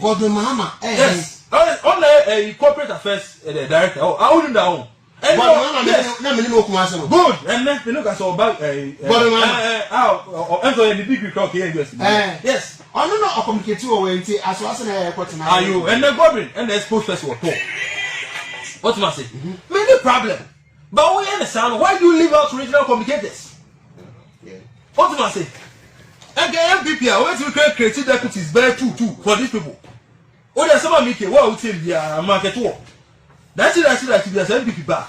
Godwin Mahama. Yes. On a corporate affairs director. Oh, I wouldn't know. And good. And then you look at so about the big clock here. Yes. I don't know. I communicate you away as well as an airport. Are you and the government and the spokesperson were talk. What must say? Many problem. But we understand why do you leave out regional communicators? What must say? Again, NPP are waiting to create deputies better too for these people. Oh, there's some make it well till the market war. That's it, there's NPP back.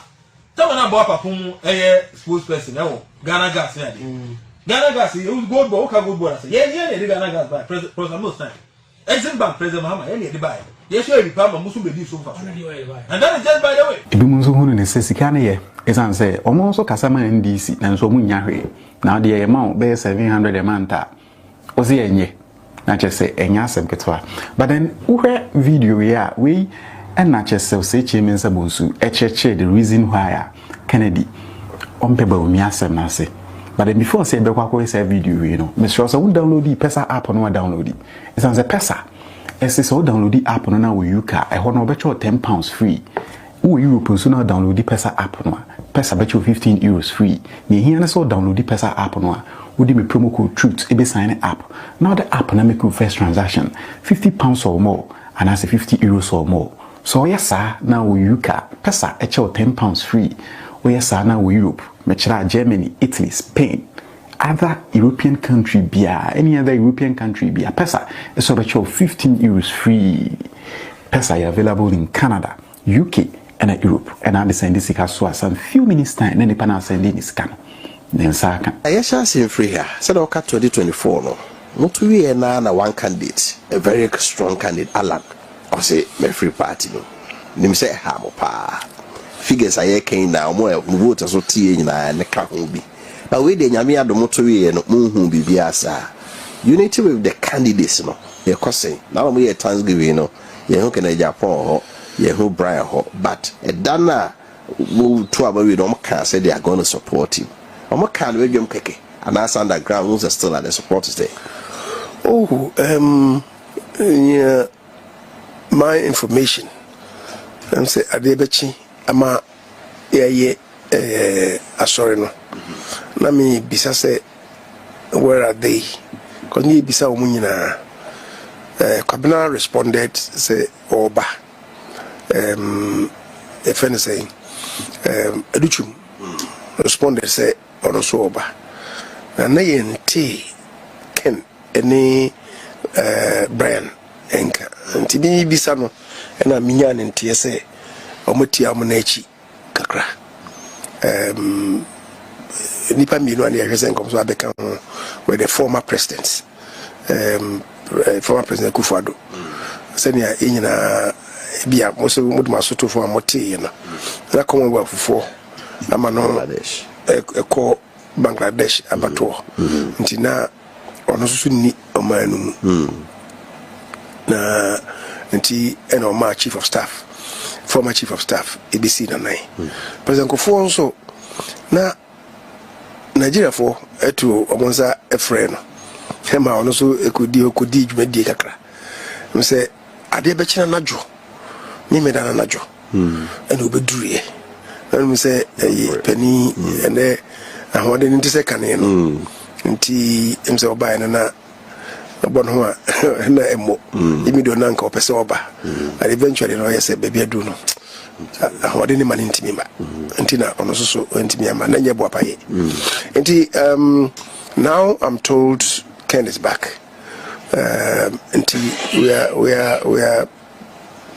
Someone about Papum, a spokesperson, Ghana gas. Ghana gas, it was good, but okay, good boy. Yeah, Ghana gas by President most time. Exim Bank, President Mahama, any of the buy. Yes, you have a Muslim be so far. And that is just by the way. If you want to say, Sikane, as I say, almost Kasama NDC, and so Munyahre. Now the amount bear 700 a month. Ozi na just say enyasem ketwa but then uhe video here we and na just say Osei Chairman Sabonsu echeche the reason why Kennedy ompe Baumia asem na say but then before say be kwakwo say video you know Mr. Rosa we download the Pesa app no download it it's on the Pesa ese so download the app no na we yuka e ho no be cho £10 free who Europe so na download the Pesa app no Pesa be cho €15 free me here na so download the Pesa app no would me promo code truth ebe sign up now the app na make you first transaction £50 or more and I say €50 or more so yes sir now we UK Pesa echo £10 free oh yes sir now we Europe mechra Germany Italy Spain other European country bia any other European country bia Pesa is so echo €15 free Pesa available in Canada UK and Europe and I send this so some few minutes time then the panel send this scan. I shall free here. Said okay 2024 no. Not we na one candidate, a very strong candidate, Alan. I say my free party no. Nim say ha mo pa. Figures I can now more vote so tie na ne ka ho bi. But we de nyame adom to we no hu bibia sa. Unity with the candidates no. Ye kwase. Now we e Thanksgiving no. Ye hu can Agyapong ho, ye hu Brian ho, but e dana wo to about we don't can say they are going to support him. omo kan we dwem keke and as underground who's still at the support stay. Oh, yeah, my information. I'm say Adebechi ama sorry no. Na me bisa say where are they? Cause me bisa omo nyina Kabina responded say Oba. A friend is saying Educhum responded say Oroso Oba. Na yente Ken any Brian Enka nti bi bisa no na minya ne ntie se omoti amonachi kakra nipa mienu ani ahwese nkom so abeka with the former presidents former president Kufuado senia enyina bia mo so muduma so to for amoti no na komo ba fufo ama no Bangladesh Bangladesh abato nti na ono so ni omanu na nti eno ma chief of staff former chief of staff ABC na nai president Kufuor so na Nigeria for eto omonza efre no hema ono so ekodi dwumadi kakra me say ade be kina najo ni medana najo eno obeduriye na me say pani ene ahode nti se kane no nti emse oba na bono ho na emo imi do nanka opese oba and eventually no yes baby adu no ahode ni mani ntimi ma nti na ono so ntimi ama na nyebo apaye nti now I'm told Ken is back nti we are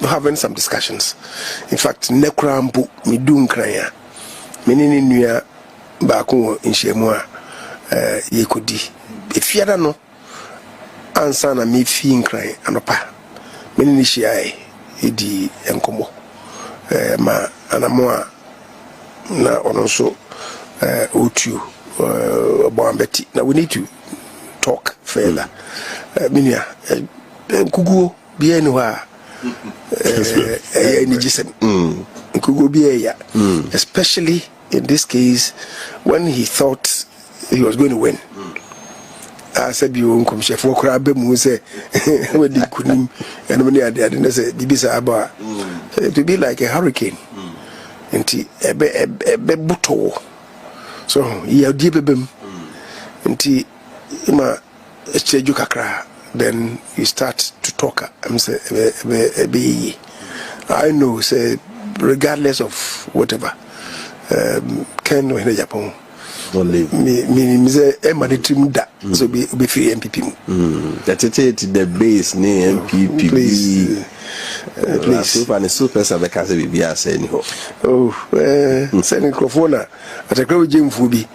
having some discussions. In fact nekrambu midun kraya menini nua ba ko nhyiamu a yekodi efiada no ansa na me fi nkran anopa menini hyiae edi enkomo ma anamo a na ono so otu boambeti na we need to talk further minia kuguo bia ni wa ni gisem kuguo bia ya especially in this case when he thought he was going to win. I said you come chef for crab mu say we di kunim and many ade say bibisa aba to be like a hurricane nti ebe buto so ya di bebem nti ma echeju kakra then you start to talk I'm say I know say regardless of whatever Ken no in Agyapong me say emanitim da so be free NPP that it the base ne NPP please so and super sabe ka se bibia say ni ho say ni microphone atakra jemfu bi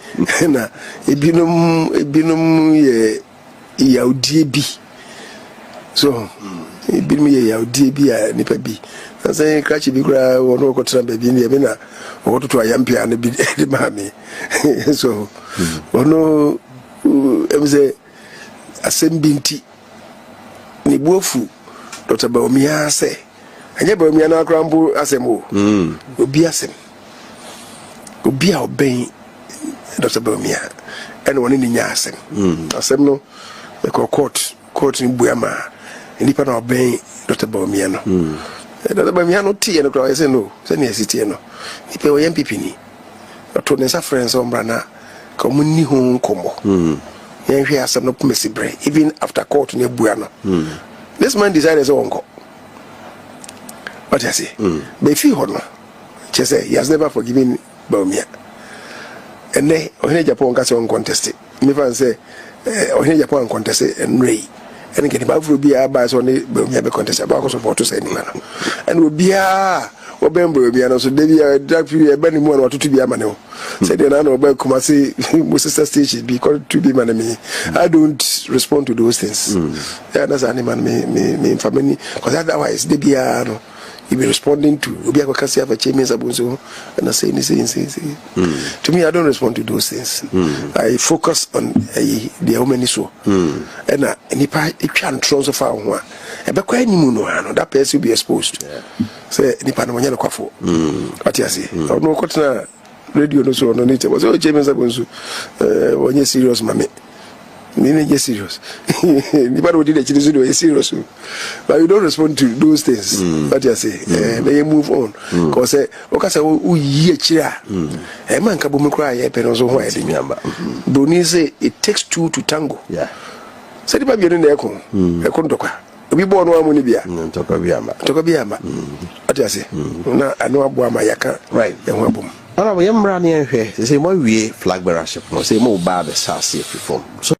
na ebinum ye yaudie bi so ebinum ye yaudie bi a nipa bi say crash bi kura wono ko tra baby ni e na o to ayampia na bi di mami so wono say asembinti ni bofu Dr. Baumia say anya Baumia na krampo asemo obi asem obi a oben Dr. Baumia ene woni ni nya asem asem no e court ni buama nipa na oben Dr. Baumia no Dr. Baumia no tie no kra say no say ne sitie no nipa o NPP ni to ne sa friends ombra na ka mo ni ho komo yen hwe asem no pomesi bre even after court ni bua no this man decided so onko what I say be fi ho no che say he has never forgiven Baumia and then ohene Agyapong ka say on contest me fan say ohene Agyapong contest and ray and get ba fro bia ba so ne Baumia be contest ba ko support to say ni man and obia obembo bia no so dey that period e ba ni mu na watoto bia ma ne ho say dey na oba kuma say sister station because to be man me I don't respond to those things yeah that's an man me family because otherwise dey bia no you be responding to obi akwa kasi afa chemi sabunso and I say to me I don't respond to those things I focus on the woman so and nipa etwa ntro so fa ho a e be kwa animu no ano that person will be exposed say nipa no nya no kwafo what you say no kotna radio no so no nature was o chairman sabonsu onye serious mame me ne serious anybody did actually so you serious but you don't respond to those things what you say then you move on cause o say o yi akira e man ka bo me kra ye pe no so ho e de nyamba broni say it takes two to tango say di ba bi no na ekon ndokwa obi bo no amu ni bia ntoko bi ama what you say na anu abo ama yaka right e ho abom ara we mra ne hwe say mo wie flag bearership no say mo ba be sase perform so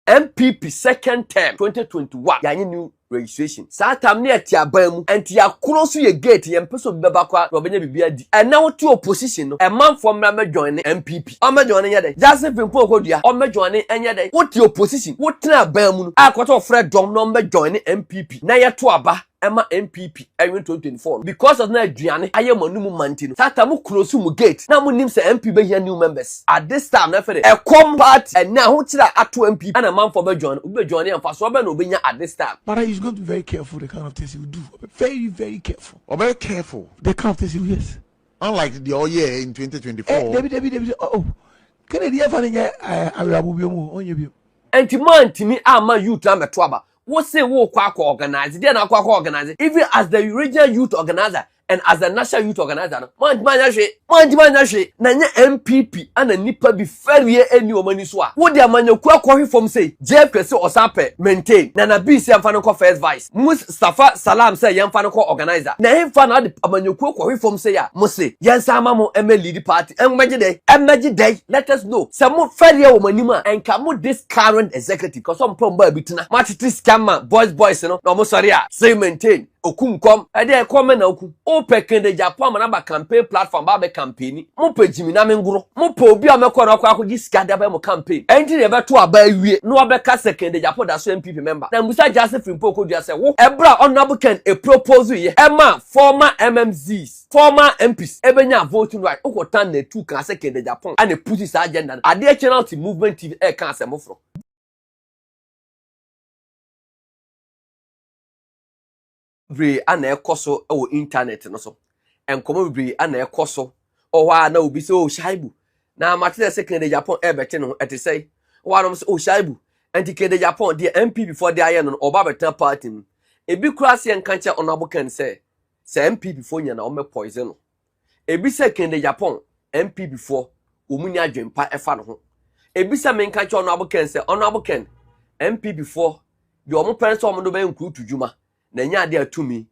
NPP second term 2021 yanyi new registration sa tam ne atia ban mu enti yakoro so ye gate ye mpeso beba kwa obenya bibia di ena wotu opposition no e manfo mra ma join NPP o ma join ye dey Joseph Mpokodua o ma join enye dey wotu opposition wotena ban mu no akoto Fred Dom no ma join NPP na ye to aba Emma NPP every 2024 because of na aduane aye manum mantino sata mu close mu gate na mu nim se MP be here new members at this time na fere e come part and na ho kira ato MP and a man for be join am fa so be na obenya at this time. But he's going to be very careful the kind of things he will do. Very, very careful. Or very careful. The kind of things he will, yes. Unlike the all year in 2024. David, can I find a Anti-man to me, I'm a youth, I'm a trouble. What say wo kwa organize? They na kwa organize. Even as the regional youth organizer and as the national youth organizer, man na nya MPP and a nipa be fair any omani so. What the man kwa from say Jeff Kwesi Osape maintain na bi say amfa no first vice. Mustafa Salam say yamfa no organizer. Na him fa na the amanyokwa kwa from say ya mo say yansa ama mo lead party. Emmaji day. Let us know. Some fair omani ma and come this current executive cause some problem ba bitina. Match this scammer boys no mo sorry a say maintain okunkom e dey come na oku o pekende Japan na ba campaign platform ba be campaign mo pejimi na menguro mo po obi a mekọ na akọ gisika da ba mo campaign enti dey be to aba awie no obeka second Japan da so MPP member na Musa Joseph Mpokodua say wo ebra honorable can a proposal ye ema former MMZs former MPs ebenya voting right okotan na tu kan second Japan and put this agenda ade channel movement TV e kan asemofro bre ana ekoso o internet no so enkomo bre ana ekoso o wa na obi se o shaibu na matete second Japan e bete no ete say wa no so o shaibu anti Japan the MP before the aye no oba beta party ebi kurase enkanche onabo kan say MP before nya na o me poison no ebi second Japan MP before omunya adwempa efa no ho ebi se menkanche onabo kan say onabo kan MP before the omo parents omo do be nkuru tudwuma na nya ade atumi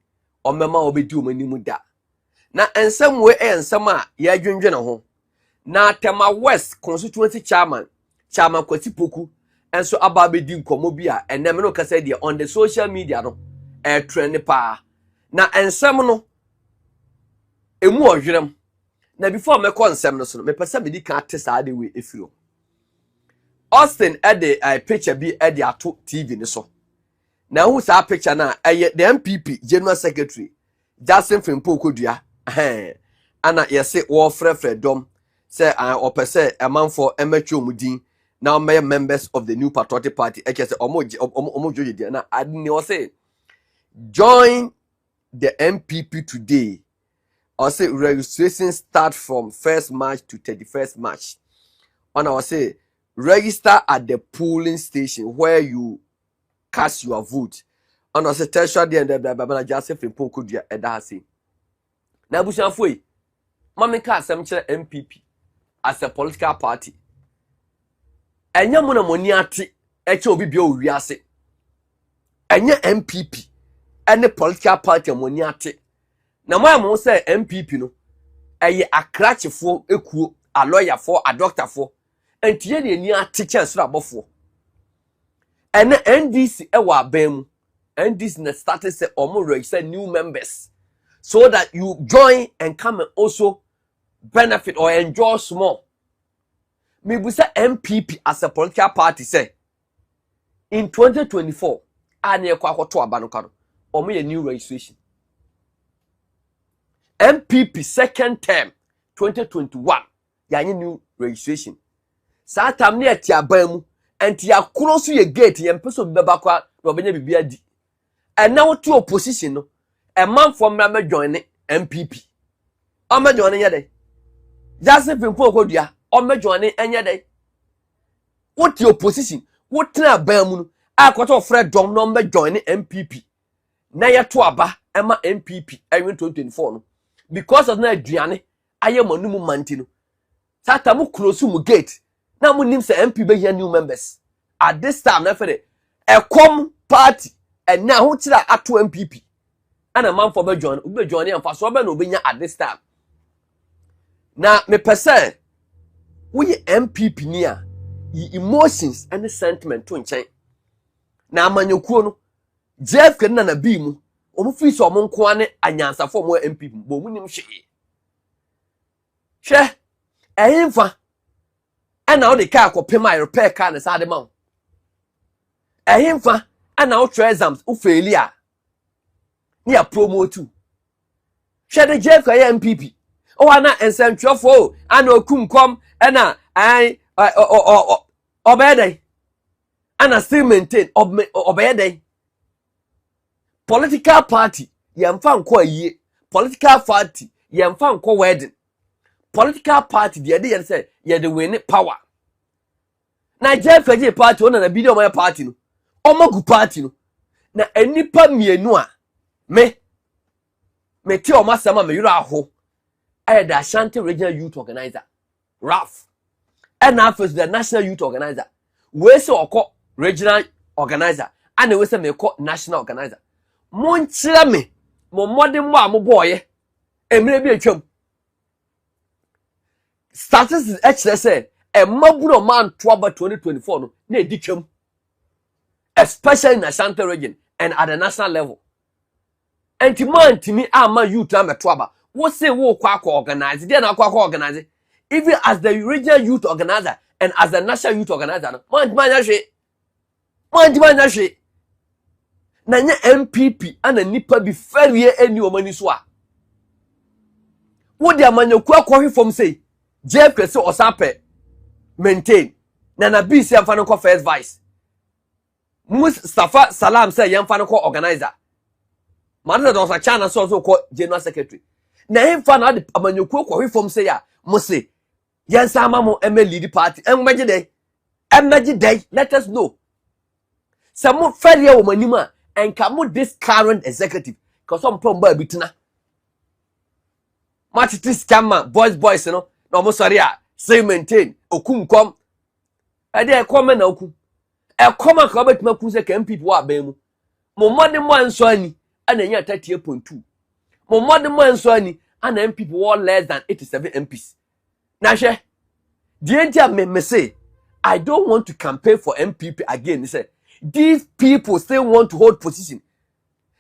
omema obedi omanimu da na ensem we ensem a ya dwendwe na ho na Tema West constituency chairman Kwasi Poku enso aba bedi nkomo bi a enem no kasa de on the social media no trend pa na ensem no emu ohwerem na before me ko ensem no so me pesa me di kan atesa ade we efiro Austin ede picture bi ede ato TV ni so na who sa picture na the MPP general secretary Joseph Mpokodua ana yese wo frefre dom say opese amanfo emetwe omudin now members of the new patriotic party ekese omo joje na adni o say join the MPP today or say registration start from 1st March to 31st March and I say register at the polling station where you cast your vote and I say tell there and blah Joseph Mpokodua eda say na busanfo yi mama ka asem kire MPP as a political party enya mo na moni ate eche obi bia owi ase enya MPP ene political party moni ate na mo say MPP no eye akrachefo ekuo a lawyer for a doctor for entie ne ni ate chance rabofo ene NDC ewa abam NDC na started say omo register new members so that you join and come and also benefit or enjoy small. Maybe say MPP as a political party say in 2024 ane kwa to abanokado omo ye new registration. MPP second term 2021 yanye new registration saa tam ne ati abamu enti ya close ye gate ye mpeso beba kwa na obenya bibia di na wotu opposition no a man from na join NPP o ma join yede Joseph Mpokodua o ma join enye dey wotu opposition wotena abamu no akoto Fred Dom no ma join NPP na yeto aba ema NPP ewe 2024 no because of na aduane aye manum manti no sata mu close mu gate na mu nim se MP be here new members at this time na fere ekom party and na ho kira ato MPP ana man for be join am fa so be na obenya at this time na me pese we MPP ni a emotions and sentiment to nchen na amanyokuo no Jeff kenna na bi mu omu fi so omu nko ane anyansafo mo MPP bo mu nim hwe hwe ehimfa ana o de ka akopem a repair car na sade ma ehimfa ana o try exams o fail a ni a promote hwe de Jeff ka MPP o ana ensentwofo ana okumkom ana ai obede ana still maintain obede political party yemfa nko aye political party yemfa nko wedding political party de dey say ye dey win power na JFG party ona na video my party no omagu party no na enipa mienu a me ti o masama me yuro aho I the Ashanti Regional Youth Organizer RAF and after the National Youth Organizer we say oko regional organizer and we say me call national organizer mon chira me mo modern mo amoboye emre bi atwam statistics actually say e maburo man to about 2024 no na editwam especially in Ashanti region and at the national level anti-man timi ama youth am to aba what say wo kwa organize dey na kwa organize even as the regional youth organizer and as the national youth organizer no man hwe na nya MPP ana nipa bi ferie eni omani so a wo de amanyaku akɔhwe fom sei Jeff kwese osape maintain na BC amfa no first vice Mustafa Salam say yamfa no organizer man do sa chana so ko general secretary na himfa na de amanyaku akɔhwe fom sei a mo se yensa amamo lead party emmeje dey let us know some ferie wo manima and come this current executive because some problem ba bitina matiti scammer boys no no mo sorry a say maintain okumkom e dey come na okum e come ka obetima kun se kan people wa ban mu mo modern mo anso ani ana nya 38.2 mo modern mo anso ani ana MPP were less than 87 MPs na hwe the entire me say I don't want to campaign for MPP again. He said these people still want to hold position.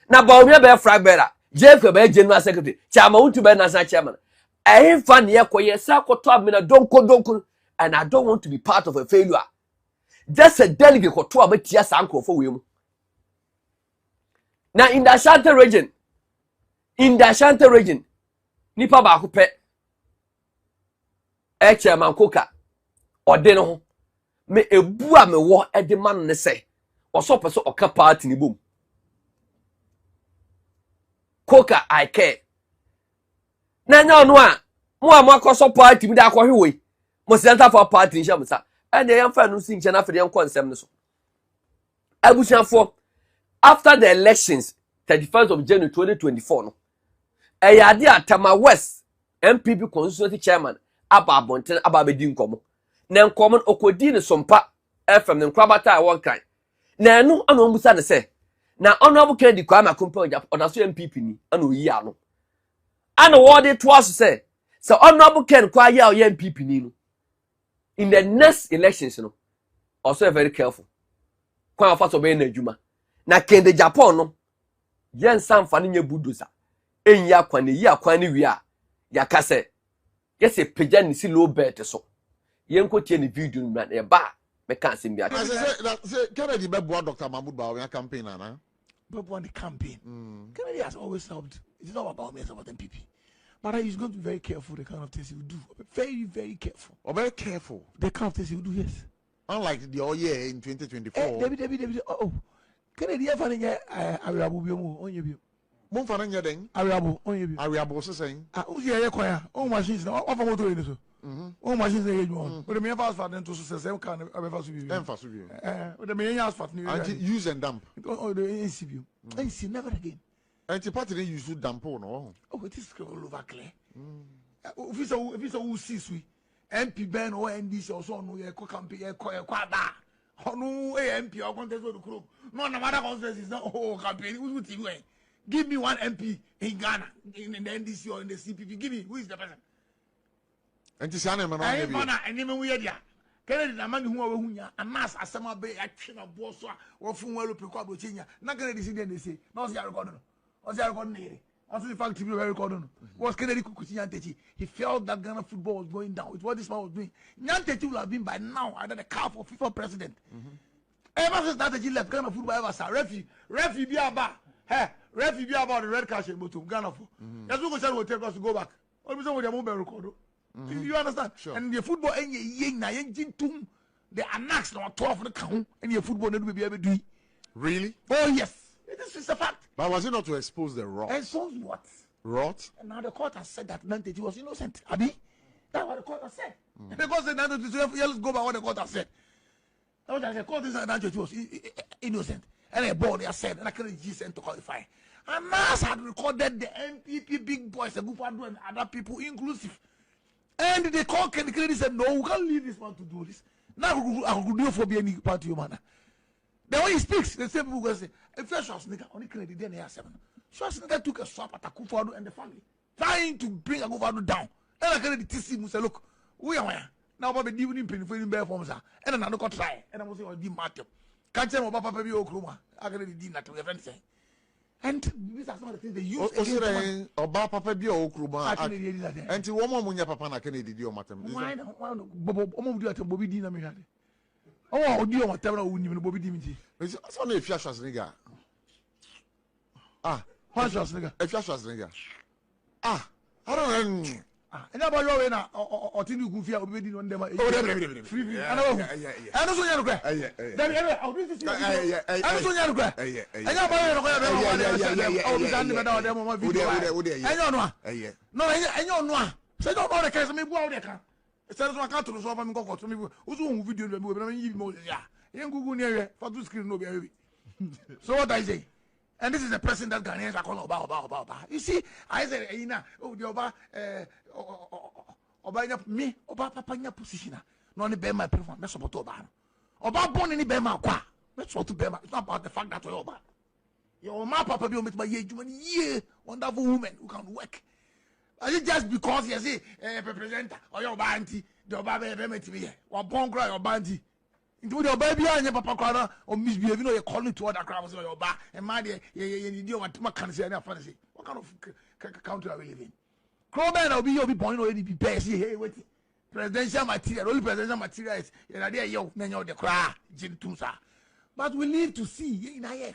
Now, Baumia be flag bearer, Jeff be general secretary, Chairman to be national chairman. I ain't fan here for yes, I could talk me don't go, and I don't want to be part of a failure. Just a delegate for 2 about years uncle for William. Now in the Ashanti region, Nipa Bakupe, Chairman Coca, or Deno, me a bua me war at the man ne say. Or so person or party ni boom. Coca I care. Na no mo so party mi da akɔhwe we. Mo center for party nhyam sa. And the young fan no sin chana for the nsɛm no so. Abusiafo after the elections 31st of January 2024 no. Ade Atama West MPP constituency chairman aba abonten aba bedi nkomo. Na nkomo okodi ne sompa FM ne nkrabata a won kan. Na enu ana ombusa ne se na honorable Kennedy Kwame Akompong Agyapong odaso MPP ni ana oyi ano ana wo de to aso se honorable Ken kwa ya o MPP ni no in the next elections no also very careful kwa afa so be na adwuma na Kennedy Agyapong no yen samfa ne nya budoza enyi akwa ne yi akwa ne wi a ya ka se yese pagya ne si low bet so yen ko tie ne video no na e ba me can't see me. Kennedy Beboa Dr. Mahmoud Bawumia campaign, Anna. Beboa the campaign. Kennedy has always helped. It's not about me, it's about MPP. But he's going to be very careful the kind of things he will do. Very, very careful. Or very careful. The kind of things he will do, yes. Unlike the year in 2024. David, oh. Can you ever get Ariabu on you? Monfana then? Ariabu on you. Ariabu saying, oh, yeah, choir. Oh, machines now. Off of doing this. Oh, machines are you. But the main fast for them to say, same kind of emphasis. The main ask for use and dump. Oh, the NCB. NC never again. And the party use to dump on. Oh, it is all over clear. If it's a who sees we MP Ben or NDC or so, no, you campaign, quada. Oh, no, MP or contest of the group. No, no matter what is not whole campaign. Who's with you? Give me one MP in Ghana, in the NDC or in the CPP. Give me who is the person. And this animal, and even we are there. Kennedy, the man who are Hunya, and Mass Asama Bay, action of Bossa, or from Wello Pico, Virginia. Not going to see them, they say, no, they are recording. Or they are recording. Also, the fact, people were recording. Was Kennedy Kukuchi? He felt that Ghana football was going down. It's what this man was doing. Nyantechi will have been by now either the calf or FIFA president. Ever since that he left Ghana football, ever saw referee be about. Hey, referee be about the red cash in Ghana for. That's what we will take us to go back. All of a sudden, we are moving record. You understand? Sure. And the football and the annex now 12 the count and your football never be able to do it. Really? Oh yes. This is a fact. But was it not to expose the rot? Expose what? Rot? And now the court has said that Nantechi was innocent. Abi? That's what the court has said. Because the Nantechi, let's go by what the court has said. The court has said Nantechi was innocent. And a board has said, and I couldn't sent to qualify. And NAS had recorded the NPP big boys, the Gufadu and other people inclusive. And the court Kennedy said, no, we can't leave this man to do this. Now I could do for be any party man. Then when he speaks, the same people go say, if you're Schwarzenegger, only Kennedy, then he has 7. Schwarzenegger took a swap at Akufo-Addo and the family, trying to bring Akufo-Addo down. And I Kennedy TC him say, look, we are where? Now, Bobby, do you pay for him bare forms? And then I don't try. And I was saying, I'll Matthew. Can't tell me about Papa Okroma. I Kennedy did not to your friend say. And these are some of the things they use. About Papa Okroma. And to one more Papa Kennedy, dear madam. Why not? Bobby do at Bobby Dina. Oh, dear, whatever we need Bobby Dimitri. It's only if you're Schwarzenegger. What's Schwarzenegger? If you're Schwarzenegger. I don't know. And about your way now, or Tinu Gufia, we didn't want them. Oh, free. I know. I know so you're going. I'll do this. I know so you're going. I know about it. No, I know. Say don't know the case. Me go out there. Say so I can't to solve me go to me. Who's one video me we give Moses. Yeah. You Google near for to screen no be. So what I say? And this is the person that Ghanaians are calling about. You see, I said, oh, the Oba, me, Oba, Papa, in your position. No, only bear my preference. That's about Oba. Oba born in the bear my qua. That's what to bear. It's not about the fact that Oba. Your ma Papa be with my year, wonderful woman who can work. Is it just because you say, presenter or your banty, the Oba bear me to be or born cry or banty? Into the baby and your papa corner or misbehaving or you're calling to other crowds or your bar and my dear, you do what my can say and fantasy. What kind of country are we living? Crowman will be your point already be best. Hey, wait. Presidential material, only presidential material is idea yo, then you're the cry, Jim Tusa. But we need to see in a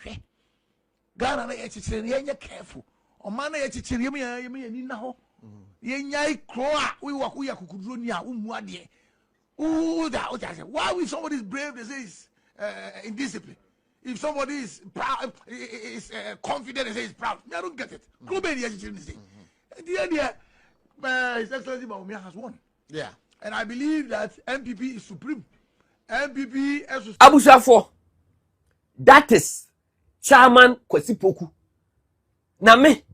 Ghana, you're careful. Or man, you know, you crow, we walk, we are Kukurunia, Umwadi. Why if somebody is brave, they say is indiscipline. If somebody is proud, is confident, they say is proud. I don't get it. The idea, His Excellency Bawumia has won. Yeah. And I believe that NPP is supreme. NPP is Abushafo. That is Chairman Kwesi Poku. Now me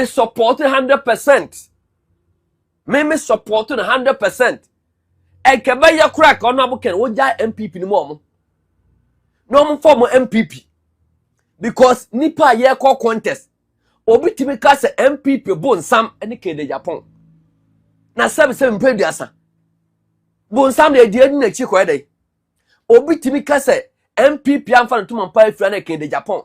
support 100%. Me support 100%. Ekeba ya crack on abuken woja MPP ni mo no form MPP because nipa ye call contest obi timi ka se MPP bonsam ene kede Japan na 77 mpediasa bonsam de die ni chi ko ede obi timi ka se MPP amfa ntuma mpa afira na kede Japan